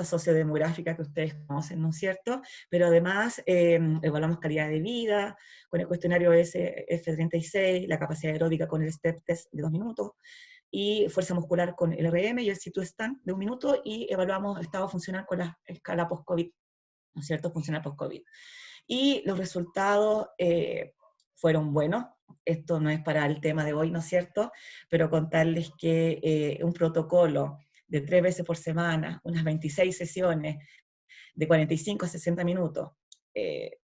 sociodemográfica que ustedes conocen, ¿no es cierto? Pero además evaluamos calidad de vida con el cuestionario SF36, la capacidad aeróbica con el STEP test de 2 minutos, y fuerza muscular con el RM y el CITU-STAN de 1 minuto, y evaluamos estado funcional con la escala post-COVID, ¿no es cierto? Funcional post-COVID. Y los resultados fueron buenos. Esto no es para el tema de hoy, ¿no es cierto? Pero contarles que un protocolo de 3 veces por semana, unas 26 sesiones, de 45 a 60 minutos,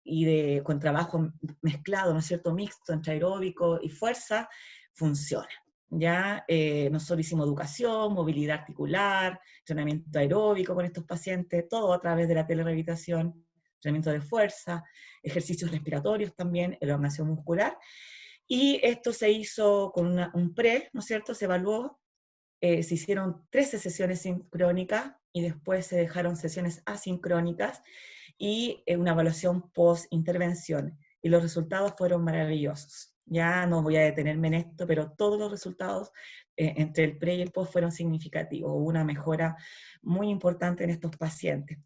y con trabajo mezclado, ¿no es cierto?, mixto entre aeróbico y fuerza, funciona. Ya nosotros hicimos educación, movilidad articular, entrenamiento aeróbico con estos pacientes, todo a través de la telerehabilitación, entrenamiento de fuerza, ejercicios respiratorios también, elongación muscular, y esto se hizo con un pre, ¿no es cierto?, se evaluó. Se hicieron 13 sesiones sincrónicas y después se dejaron sesiones asincrónicas y una evaluación post-intervención. Y los resultados fueron maravillosos. Ya no voy a detenerme en esto, pero todos los resultados entre el pre y el post fueron significativos. Hubo una mejora muy importante en estos pacientes.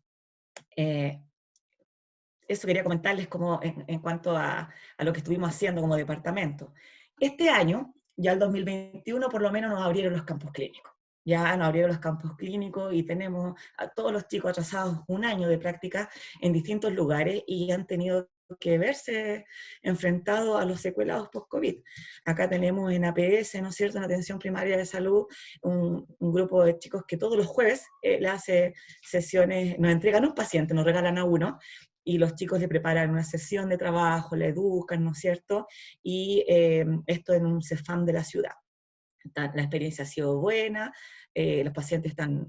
Eso quería comentarles como en cuanto a lo que estuvimos haciendo como departamento. Este año, ya el 2021, por lo menos nos abrieron los campos clínicos. Ya nos abrieron los campos clínicos y tenemos a todos los chicos atrasados 1 año de práctica en distintos lugares y han tenido que verse enfrentados a los secuelados post-COVID. Acá tenemos en APS, ¿no es cierto?, en Atención Primaria de Salud, un grupo de chicos que todos los jueves le hace sesiones, nos entregan un paciente, nos regalan a uno, y los chicos le preparan una sesión de trabajo, le educan, ¿no es cierto? Y esto en un CEFAM de la ciudad. La experiencia ha sido buena, los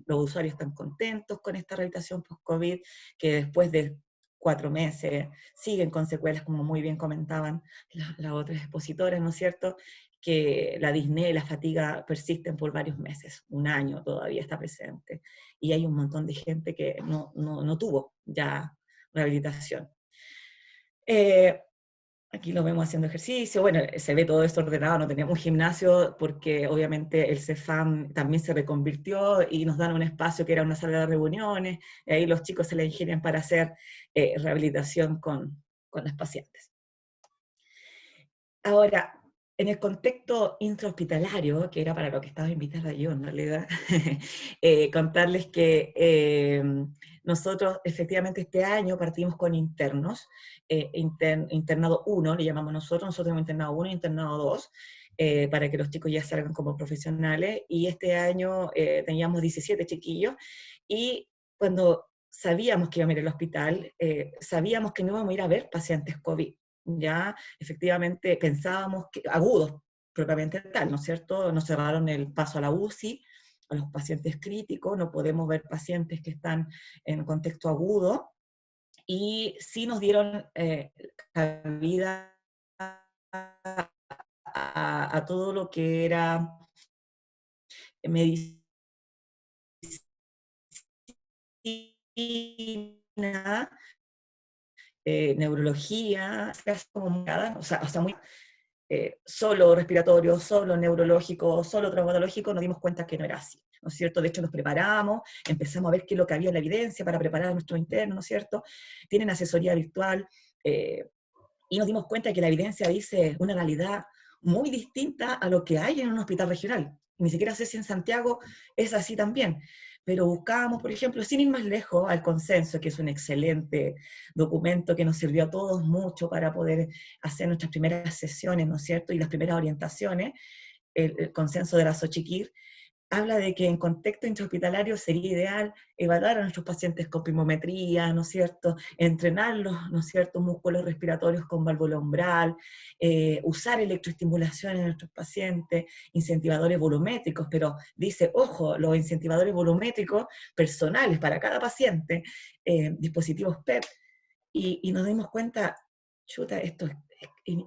usuarios están contentos con esta rehabilitación post-COVID, que después de 4 meses siguen con secuelas, como muy bien comentaban las otras expositoras, ¿no es cierto?, que la disnea y la fatiga persisten por varios meses, 1 año todavía está presente, y hay un montón de gente que no tuvo ya rehabilitación. Aquí lo vemos haciendo ejercicio, bueno, se ve todo esto ordenado, no teníamos gimnasio porque obviamente el CEFAM también se reconvirtió y nos dan un espacio que era una sala de reuniones, y ahí los chicos se la ingenian para hacer rehabilitación con los pacientes. Ahora, en el contexto intrahospitalario, que era para lo que estaba invitada yo en realidad, contarles que nosotros efectivamente este año partimos con internos, internado 1, le llamamos nosotros tenemos internado 1 y internado 2, para que los chicos ya salgan como profesionales, y este año teníamos 17 chiquillos, y cuando sabíamos que íbamos a ir al hospital, sabíamos que no íbamos a ir a ver pacientes COVID. Ya efectivamente pensábamos que agudos, propiamente tal, ¿no es cierto? Nos cerraron el paso a la UCI, a los pacientes críticos, no podemos ver pacientes que están en contexto agudo, y sí nos dieron cabida a todo lo que era medicina, neurología, o sea, muy solo respiratorio, solo neurológico, solo traumatológico, nos dimos cuenta que no era así, ¿no es cierto? De hecho, nos preparamos, empezamos a ver qué es lo que había en la evidencia para preparar a nuestros internos, ¿no es cierto? Tienen asesoría virtual, y nos dimos cuenta que la evidencia dice una realidad muy distinta a lo que hay en un hospital regional. Ni siquiera sé si en Santiago es así también. Pero buscábamos, por ejemplo, sin ir más lejos, al consenso, que es un excelente documento que nos sirvió a todos mucho para poder hacer nuestras primeras sesiones, ¿no es cierto? Y las primeras orientaciones, el consenso de la Xochiquir, habla de que en contexto intrahospitalario sería ideal evaluar a nuestros pacientes con pulmometría, ¿no es cierto? Entrenarlos, ¿no es cierto? Músculos respiratorios con válvula umbral, usar electroestimulación en nuestros pacientes, incentivadores volumétricos, pero dice, ojo, los incentivadores volumétricos personales para cada paciente, dispositivos PEP, y nos dimos cuenta, chuta, esto es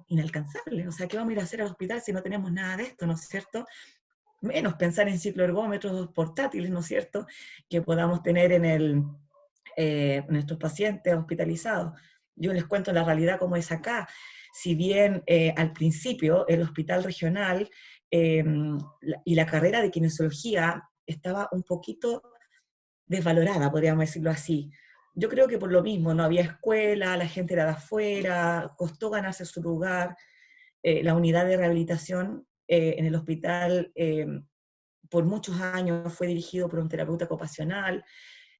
inalcanzable, o sea, ¿qué vamos a ir a hacer al hospital si no tenemos nada de esto, ¿no es cierto? Menos pensar en cicloergómetros portátiles, ¿no es cierto?, que podamos tener en nuestros pacientes hospitalizados. Yo les cuento la realidad como es acá. Si bien al principio el hospital regional y la carrera de kinesiología estaba un poquito desvalorada, podríamos decirlo así. Yo creo que por lo mismo, no había escuela, la gente era de afuera, costó ganarse su lugar. La unidad de rehabilitación en el hospital por muchos años fue dirigido por un terapeuta ocupacional,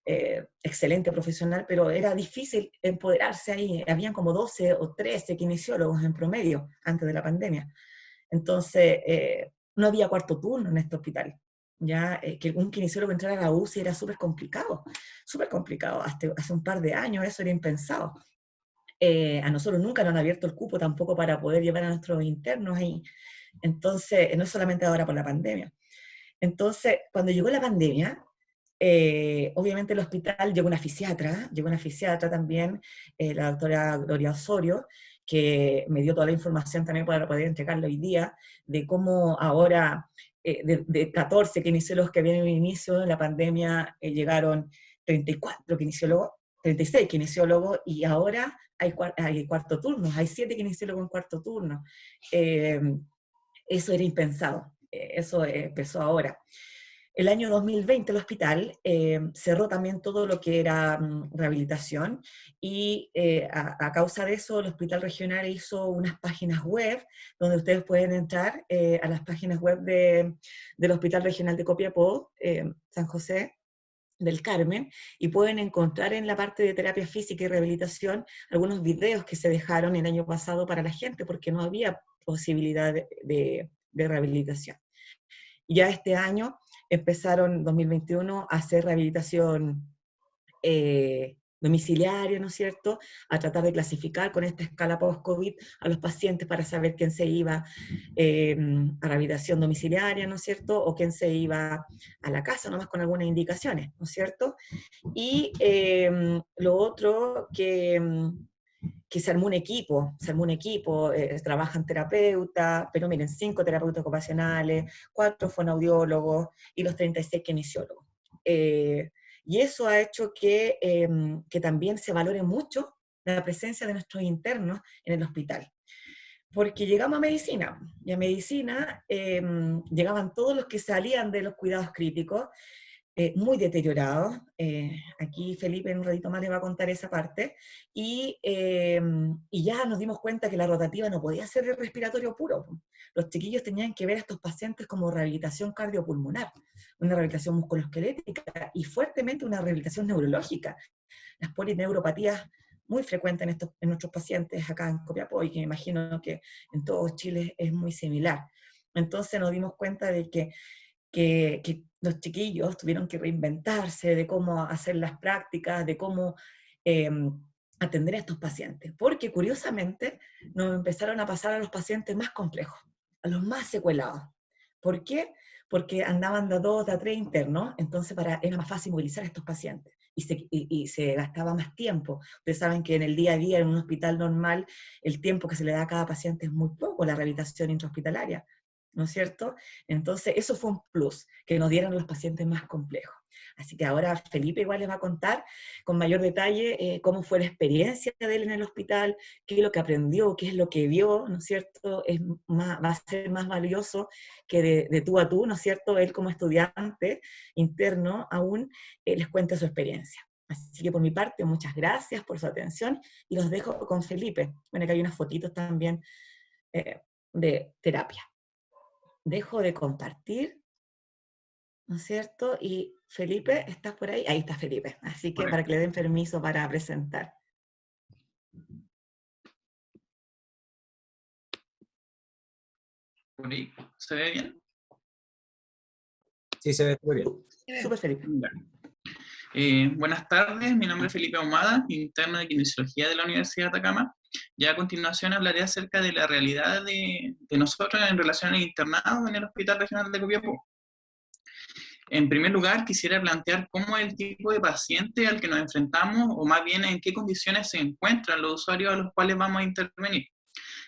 excelente profesional, pero era difícil empoderarse ahí. Habían como 12 o 13 kinesiólogos en promedio antes de la pandemia. Entonces, no había cuarto turno en este hospital. Ya que un kinesiólogo entrara a la UCI era súper complicado, súper complicado. Hasta hace un par de años eso era impensado. A nosotros nunca nos han abierto el cupo tampoco para poder llevar a nuestros internos ahí. Entonces, no es solamente ahora por la pandemia. Entonces, cuando llegó la pandemia, obviamente el hospital llegó una fisiatra también, la doctora Gloria Osorio, que me dio toda la información también para poder entregarlo hoy día, de cómo ahora, de 14 kinesiólogos que habían en el inicio de la pandemia, llegaron 34 kinesiólogos, 36 kinesiólogos, y ahora hay cuarto turno, hay 7 kinesiólogos en cuarto turno. Eso era impensado, eso empezó ahora. El año 2020 el hospital cerró también todo lo que era rehabilitación, y a causa de eso el hospital regional hizo unas páginas web donde ustedes pueden entrar a las páginas web del Hospital Regional de Copiapó, San José del Carmen, y pueden encontrar en la parte de terapia física y rehabilitación algunos videos que se dejaron el año pasado para la gente porque no había posibilidad de rehabilitación. Ya este año empezaron, 2021, a hacer rehabilitación domiciliaria, ¿no es cierto?, a tratar de clasificar con esta escala post-COVID a los pacientes para saber quién se iba a rehabilitación domiciliaria, ¿no es cierto?, o quién se iba a la casa, nomás con algunas indicaciones, ¿no es cierto? Y lo otro que se armó un equipo, trabajan terapeutas, pero miren, 5 terapeutas ocupacionales, 4 fonoaudiólogos y los 36 kinesiólogos. Y eso ha hecho que también se valore mucho la presencia de nuestros internos en el hospital. Porque llegamos a medicina, y a medicina llegaban todos los que salían de los cuidados críticos, muy deteriorados. Aquí Felipe en un ratito más les va a contar esa parte, y ya nos dimos cuenta que la rotativa no podía ser de respiratorio puro. Los chiquillos tenían que ver a estos pacientes como rehabilitación cardiopulmonar, una rehabilitación musculoesquelética y fuertemente una rehabilitación neurológica. Las polineuropatías muy frecuentes en nuestros pacientes acá en Copiapó, y que me imagino que en todo Chile es muy similar. Entonces nos dimos cuenta de que los chiquillos tuvieron que reinventarse de cómo hacer las prácticas, de cómo atender a estos pacientes, porque curiosamente nos empezaron a pasar a los pacientes más complejos, a los más secuelados. ¿Por qué? Porque andaban de 2, de 3 internos, entonces era más fácil movilizar a estos pacientes, y se gastaba más tiempo. Ustedes saben que en el día a día, en un hospital normal, el tiempo que se le da a cada paciente es muy poco, la rehabilitación intrahospitalaria. ¿no es cierto? Entonces, eso fue un plus, que nos dieran a los pacientes más complejos. Así que ahora Felipe igual les va a contar con mayor detalle cómo fue la experiencia de él en el hospital, qué es lo que aprendió, qué es lo que vio, ¿no es cierto? Va a ser más valioso que de tú a tú, ¿no es cierto? Él como estudiante interno aún les cuente su experiencia. Así que por mi parte, muchas gracias por su atención y los dejo con Felipe. Bueno, acá hay unas fotitos también de terapia. Dejo de compartir, ¿no es cierto? Y Felipe, ¿estás por ahí? Ahí está Felipe. Así que para que le den permiso para presentar. ¿Por ahí? ¿Se ve bien? Sí, se ve muy bien. Súper Felipe. Buenas tardes, mi nombre es Felipe Ahumada, interno de Kinesiología de la Universidad de Atacama. Ya a continuación hablaré acerca de la realidad de nosotros en relación al internado en el Hospital Regional de Copiapó. En primer lugar, quisiera plantear cómo es el tipo de paciente al que nos enfrentamos, o más bien en qué condiciones se encuentran los usuarios a los cuales vamos a intervenir.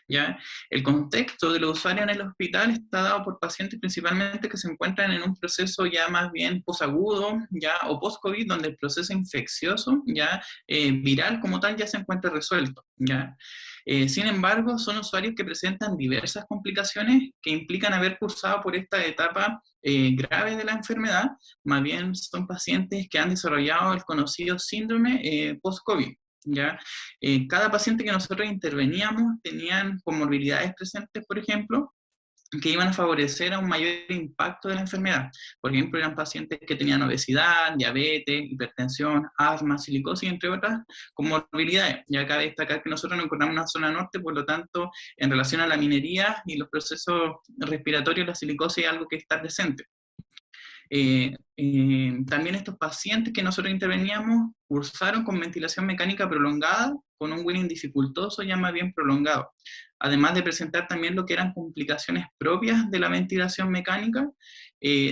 ¿Ya? El contexto de los usuarios en el hospital está dado por pacientes principalmente que se encuentran en un proceso ya más bien posagudo, ya, o post-COVID, donde el proceso infeccioso, ya, viral como tal, ya se encuentra resuelto, ¿ya? Sin embargo, son usuarios que presentan diversas complicaciones que implican haber cursado por esta etapa grave de la enfermedad. Más bien son pacientes que han desarrollado el conocido síndrome post-COVID. ¿Ya? Cada paciente que nosotros interveníamos tenían comorbilidades presentes, por ejemplo, que iban a favorecer a un mayor impacto de la enfermedad. Por ejemplo, eran pacientes que tenían obesidad, diabetes, hipertensión, asma, silicosis, entre otras comorbilidades. Ya cabe destacar que nosotros nos encontramos en una zona norte, por lo tanto, en relación a la minería y los procesos respiratorios, la silicosis es algo que está presente. También estos pacientes que nosotros interveníamos cursaron con ventilación mecánica prolongada, con un winning dificultoso ya más bien prolongado, además de presentar también lo que eran complicaciones propias de la ventilación mecánica,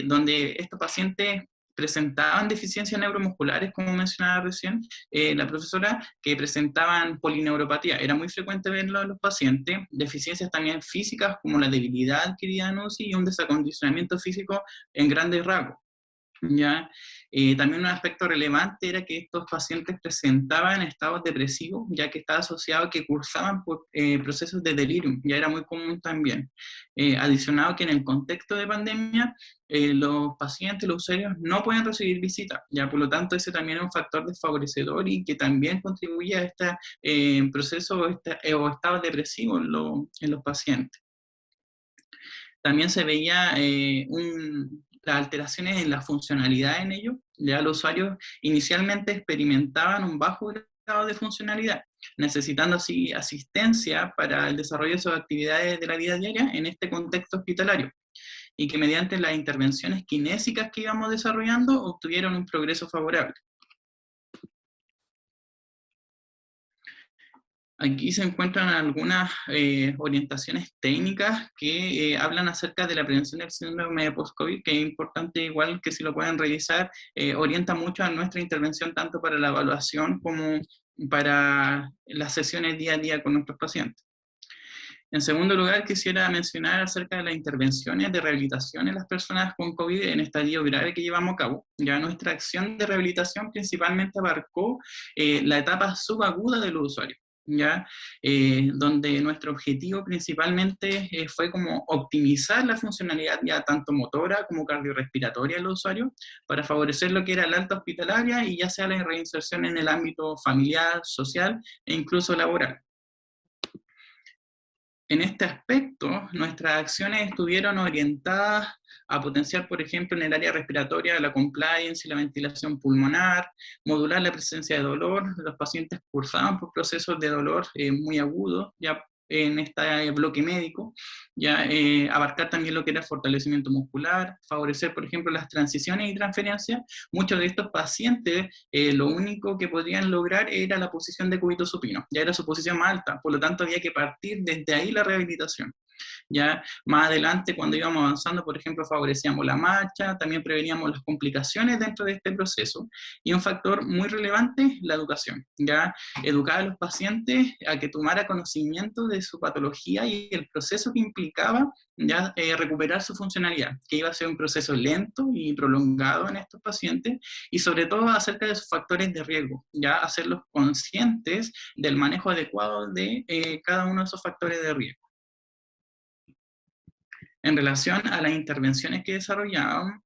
donde estos pacientes presentaban deficiencias neuromusculares, como mencionaba recién la profesora, que presentaban polineuropatía. Era muy frecuente verlo en los pacientes, deficiencias también físicas, como la debilidad adquirida en UCI y un desacondicionamiento físico en grandes rasgos. ¿Ya? También un aspecto relevante era que estos pacientes presentaban estados depresivos, ya que estaba asociado a que cursaban por procesos de delirium, ya era muy común también. Adicionado que en el contexto de pandemia, los pacientes, los usuarios no pueden recibir visitas, ya por lo tanto ese también es un factor desfavorecedor y que también contribuye a este proceso o estado depresivo en los pacientes. También se veía las alteraciones en la funcionalidad en ellos. Ya los usuarios inicialmente experimentaban un bajo grado de funcionalidad, necesitando así asistencia para el desarrollo de sus actividades de la vida diaria en este contexto hospitalario, y que mediante las intervenciones kinésicas que íbamos desarrollando obtuvieron un progreso favorable. Aquí se encuentran algunas orientaciones técnicas que hablan acerca de la prevención del síndrome de post-COVID, que es importante igual que si lo pueden revisar, orienta mucho a nuestra intervención tanto para la evaluación como para las sesiones día a día con nuestros pacientes. En segundo lugar, quisiera mencionar acerca de las intervenciones de rehabilitación en las personas con COVID en estadio grave que llevamos a cabo. Ya nuestra acción de rehabilitación principalmente abarcó la etapa subaguda de los usuarios, ¿ya? Donde nuestro objetivo principalmente fue como optimizar la funcionalidad ya tanto motora como cardiorrespiratoria de los usuarios para favorecer lo que era la alta hospitalaria y ya sea la reinserción en el ámbito familiar, social e incluso laboral. En este aspecto, nuestras acciones estuvieron orientadas a potenciar, por ejemplo, en el área respiratoria, la compliance y la ventilación pulmonar, modular la presencia de dolor. Los pacientes cursaban por procesos de dolor muy agudos, ya en este bloque médico, ya abarcar también lo que era fortalecimiento muscular, favorecer, por ejemplo, las transiciones y transferencias. Muchos de estos pacientes lo único que podían lograr era la posición de cúbito supino, ya era su posición más alta, por lo tanto había que partir desde ahí la rehabilitación. Ya más adelante, cuando íbamos avanzando, por ejemplo, favorecíamos la marcha, también preveníamos las complicaciones dentro de este proceso, y un factor muy relevante, la educación, ya educar a los pacientes a que tomara conocimiento de su patología y el proceso que implicaba ya recuperar su funcionalidad, que iba a ser un proceso lento y prolongado en estos pacientes, y sobre todo acerca de sus factores de riesgo, ya hacerlos conscientes del manejo adecuado de cada uno de esos factores de riesgo. En relación a las intervenciones que desarrollaban,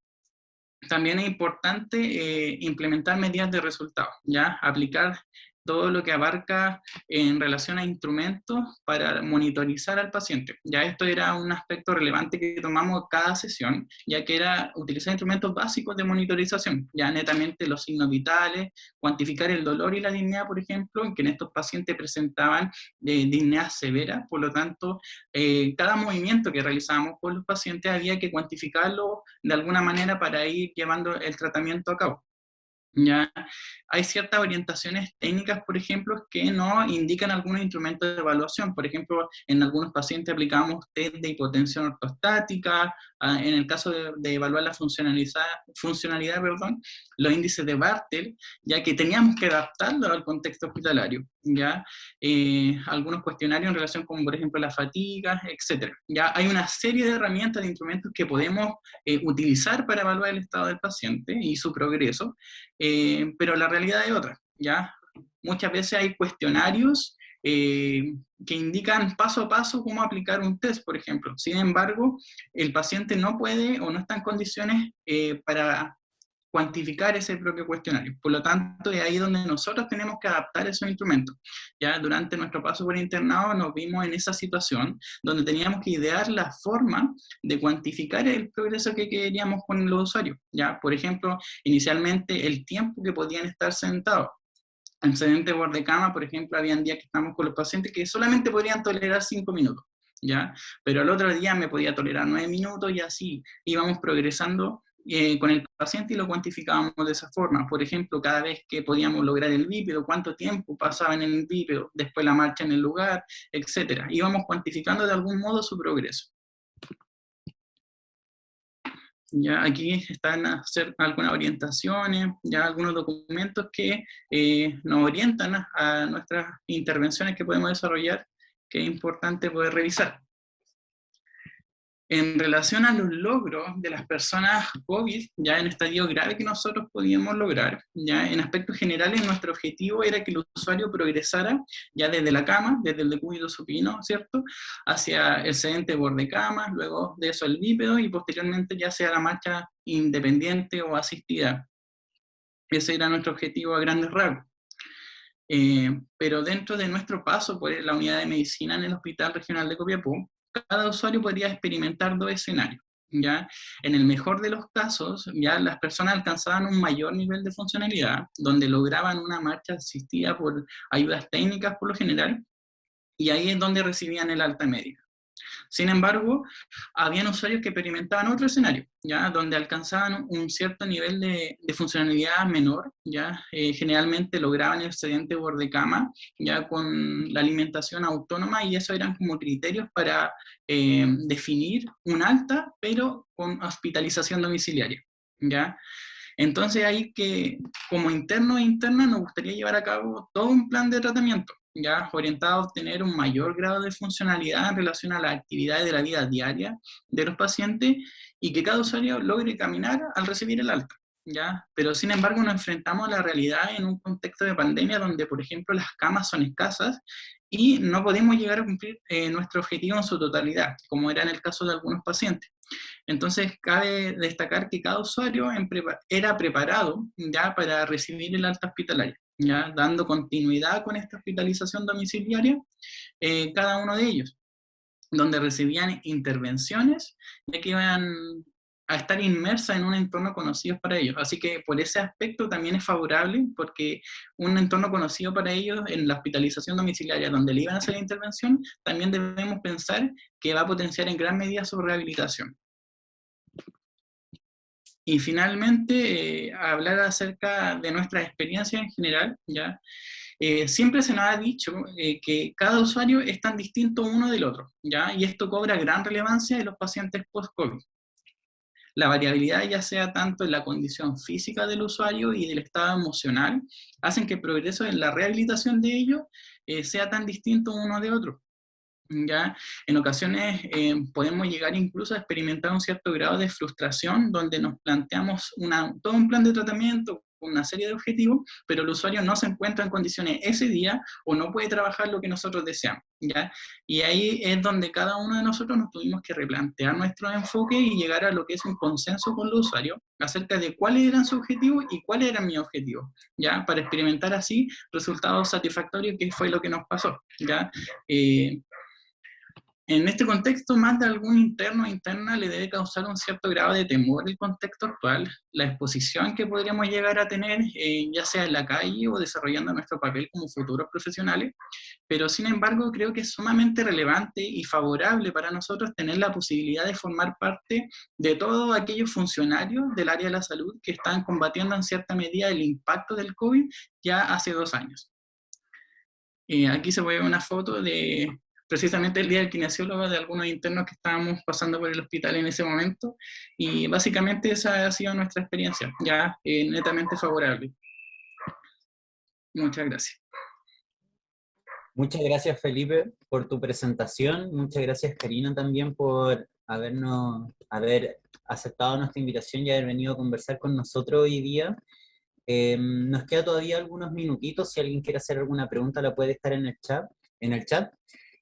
también es importante implementar medidas de resultado, ¿ya? Aplicar todo lo que abarca en relación a instrumentos para monitorizar al paciente. Ya esto era un aspecto relevante que tomamos cada sesión, ya que era utilizar instrumentos básicos de monitorización, ya netamente los signos vitales, cuantificar el dolor y la disnea, por ejemplo, en que en estos pacientes presentaban disnea severa, por lo tanto, cada movimiento que realizábamos con los pacientes había que cuantificarlo de alguna manera para ir llevando el tratamiento a cabo. Ya hay ciertas orientaciones técnicas, por ejemplo, que no indican algunos instrumentos de evaluación. Por ejemplo, en algunos pacientes aplicamos test de hipotensión ortostática, en el caso de evaluar la funcionalidad, los índices de Bartel, ya que teníamos que adaptarlo al contexto hospitalario, ya algunos cuestionarios en relación con, por ejemplo, la fatiga, etc. Ya hay una serie de herramientas, de instrumentos que podemos utilizar para evaluar el estado del paciente y su progreso, pero la realidad es otra, ¿ya? Muchas veces hay cuestionarios que indican paso a paso cómo aplicar un test, por ejemplo. Sin embargo, el paciente no puede o no está en condiciones para cuantificar ese propio cuestionario. Por lo tanto, es ahí donde nosotros tenemos que adaptar esos instrumentos. Ya durante nuestro paso por internado nos vimos en esa situación donde teníamos que idear la forma de cuantificar el progreso que queríamos con los usuarios. Ya, por ejemplo, inicialmente el tiempo que podían estar sentados. En sedente borde cama, por ejemplo, habían días que estábamos con los pacientes que solamente podrían tolerar 5 minutos, ¿ya? Pero al otro día me podía tolerar 9 minutos y así íbamos progresando con el paciente y lo cuantificábamos de esa forma. Por ejemplo, cada vez que podíamos lograr el bípedo, cuánto tiempo pasaba en el bípedo, después la marcha en el lugar, etc. Íbamos cuantificando de algún modo su progreso. Ya aquí están a hacer algunas orientaciones, ya algunos documentos que nos orientan a nuestras intervenciones que podemos desarrollar, que es importante poder revisar. En relación a los logros de las personas COVID, ya en estadio grave que nosotros podíamos lograr, ya en aspectos generales nuestro objetivo era que el usuario progresara ya desde la cama, desde el decúbito supino, ¿cierto?, hacia el sedente borde cama, luego de eso el bípedo y posteriormente ya sea la marcha independiente o asistida. Ese era nuestro objetivo a grandes rasgos. Pero dentro de nuestro paso por la unidad de medicina en el Hospital Regional de Copiapó, cada usuario podría experimentar dos escenarios, ¿ya? En el mejor de los casos, ya las personas alcanzaban un mayor nivel de funcionalidad, donde lograban una marcha asistida por ayudas técnicas por lo general, y ahí es donde recibían el alta médica. Sin embargo, habían usuarios que experimentaban otro escenario, ¿ya? Donde alcanzaban un cierto nivel de funcionalidad menor, ¿ya? Generalmente lograban el sedente borde cama, ya con la alimentación autónoma, y eso eran como criterios para definir un alta, pero con hospitalización domiciliaria, ¿ya? Entonces ahí que como interno e interna nos gustaría llevar a cabo todo un plan de tratamiento, ya orientado a obtener un mayor grado de funcionalidad en relación a las actividades de la vida diaria de los pacientes y que cada usuario logre caminar al recibir el alta, ¿ya? Pero sin embargo nos enfrentamos a la realidad en un contexto de pandemia donde, por ejemplo, las camas son escasas y no podemos llegar a cumplir nuestro objetivo en su totalidad, como era en el caso de algunos pacientes. Entonces cabe destacar que cada usuario era preparado ya para recibir el alta hospitalaria, ya dando continuidad con esta hospitalización domiciliaria, cada uno de ellos, donde recibían intervenciones, ya que iban a estar inmersas en un entorno conocido para ellos. Así que por ese aspecto también es favorable, porque un entorno conocido para ellos en la hospitalización domiciliaria, donde le iban a hacer la intervención, también debemos pensar que va a potenciar en gran medida su rehabilitación. Y finalmente, hablar acerca de nuestra experiencia en general, ¿ya? siempre se nos ha dicho que cada usuario es tan distinto uno del otro, ¿ya? Y esto cobra gran relevancia en los pacientes post-COVID. La variabilidad, ya sea tanto en la condición física del usuario y del estado emocional, hacen que el progreso en la rehabilitación de ellos sea tan distinto uno de otro. ¿Ya? En ocasiones podemos llegar incluso a experimentar un cierto grado de frustración, donde nos planteamos todo un plan de tratamiento, una serie de objetivos, pero el usuario no se encuentra en condiciones ese día o no puede trabajar lo que nosotros deseamos, ¿ya? Y ahí es donde cada uno de nosotros nos tuvimos que replantear nuestro enfoque y llegar a lo que es un consenso con los usuarios acerca de cuáles eran sus objetivos y cuáles eran mis objetivos, ¿ya? Para experimentar así resultados satisfactorios, que fue lo que nos pasó, ¿ya? En este contexto, más de algún interno o interna le debe causar un cierto grado de temor el contexto actual, la exposición que podríamos llegar a tener, ya sea en la calle o desarrollando nuestro papel como futuros profesionales, pero sin embargo creo que es sumamente relevante y favorable para nosotros tener la posibilidad de formar parte de todos aquellos funcionarios del área de la salud que están combatiendo en cierta medida el impacto del COVID ya hace 2 años. Aquí se ve una foto de precisamente el día del kinesiólogo, de algunos internos que estábamos pasando por el hospital en ese momento, y básicamente esa ha sido nuestra experiencia, ya netamente favorable. Muchas gracias. Muchas gracias, Felipe, por tu presentación. Muchas gracias, Karina, también por haber aceptado nuestra invitación y haber venido a conversar con nosotros hoy día. Nos queda todavía algunos minutitos. Si alguien quiere hacer alguna pregunta, la puede estar en el chat.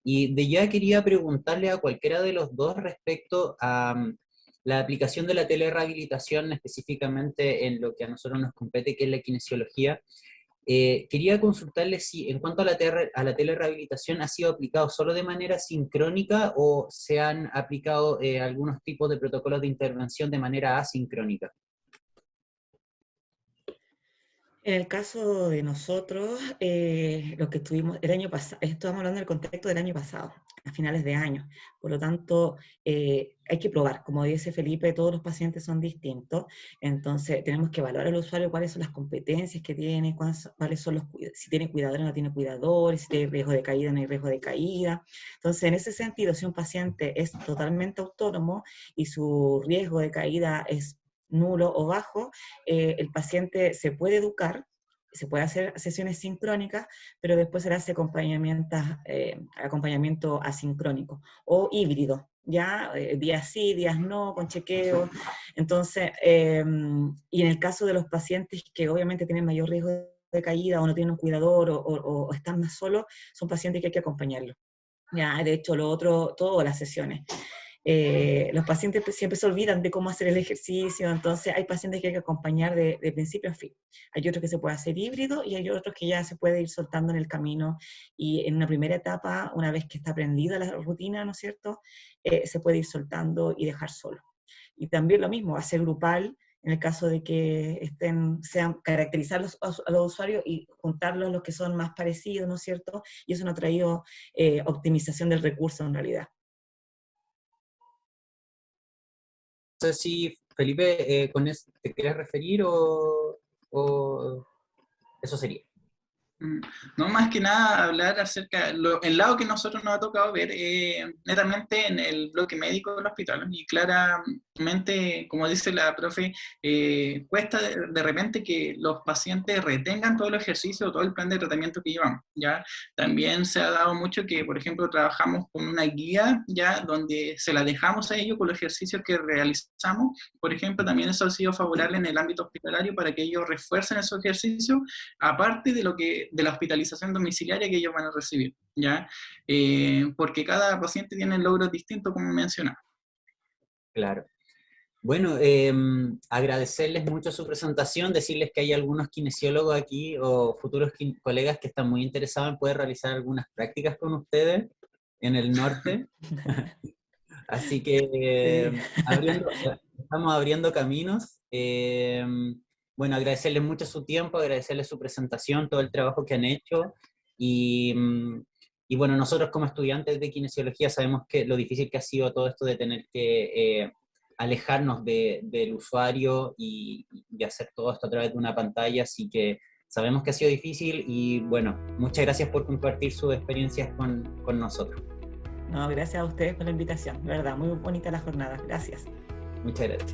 Y de ya quería preguntarle a cualquiera de los dos respecto a la aplicación de la telerehabilitación, específicamente en lo que a nosotros nos compete, que es la kinesiología. Quería consultarle si, en cuanto a la telerehabilitación, ¿ha sido aplicado solo de manera sincrónica o se han aplicado algunos tipos de protocolos de intervención de manera asincrónica? En el caso de nosotros, lo que tuvimos el año pasado, estamos hablando del contexto del año pasado, a finales de año, por lo tanto, hay que probar, como dice Felipe, todos los pacientes son distintos, entonces tenemos que evaluar al usuario cuáles son las competencias que tiene, cuáles son si tiene cuidadores o no tiene cuidadores, si tiene riesgo de caída o no hay riesgo de caída. Entonces, en ese sentido, si un paciente es totalmente autónomo y su riesgo de caída es nulo o bajo, el paciente se puede educar, se puede hacer sesiones sincrónicas, pero después se le hace acompañamiento asincrónico o híbrido, ¿ya? Días sí, días no, con chequeo. Entonces, y en el caso de los pacientes que obviamente tienen mayor riesgo de caída o no tienen un cuidador o están más solos, son pacientes que hay que acompañarlos. Ya, de hecho, todas las sesiones. Los pacientes siempre se olvidan de cómo hacer el ejercicio, entonces hay pacientes que hay que acompañar de principio a fin. Hay otros que se puede hacer híbrido y hay otros que ya se puede ir soltando en el camino, y en una primera etapa, una vez que está aprendida la rutina, ¿no es cierto?, se puede ir soltando y dejar solo. Y también lo mismo, hacer grupal, en el caso de que sean caracterizar a los usuarios y juntarlos los que son más parecidos, ¿no es cierto?, y eso nos ha traído optimización del recurso en realidad. No sé si, Felipe, con eso te quieres referir o eso sería. No, más que nada hablar acerca el lado que nosotros nos ha tocado ver netamente en el bloque médico del hospital, y claramente, como dice la profe, cuesta de repente que los pacientes retengan todo el ejercicio o todo el plan de tratamiento que llevamos, ¿ya? También se ha dado mucho que, por ejemplo, trabajamos con una guía, ¿ya?, donde se la dejamos a ellos con los ejercicios que realizamos. Por ejemplo, también eso ha sido favorable en el ámbito hospitalario para que ellos refuercen esos ejercicios, aparte de la hospitalización domiciliaria que ellos van a recibir, ¿ya? Porque cada paciente tiene logros distintos, como mencionaba. Claro. Bueno, agradecerles mucho su presentación, decirles que hay algunos kinesiólogos aquí o futuros colegas que están muy interesados en poder realizar algunas prácticas con ustedes en el norte. Así que estamos abriendo caminos. Bueno, agradecerles mucho su tiempo, agradecerles su presentación, todo el trabajo que han hecho. Y bueno, nosotros como estudiantes de kinesiología sabemos que lo difícil que ha sido todo esto de tener que alejarnos del usuario y hacer todo esto a través de una pantalla, así que Sabemos que ha sido difícil y bueno, muchas gracias por compartir sus experiencias con nosotros. No, gracias a ustedes por la invitación, de verdad, muy bonita la jornada, gracias. Muchas gracias.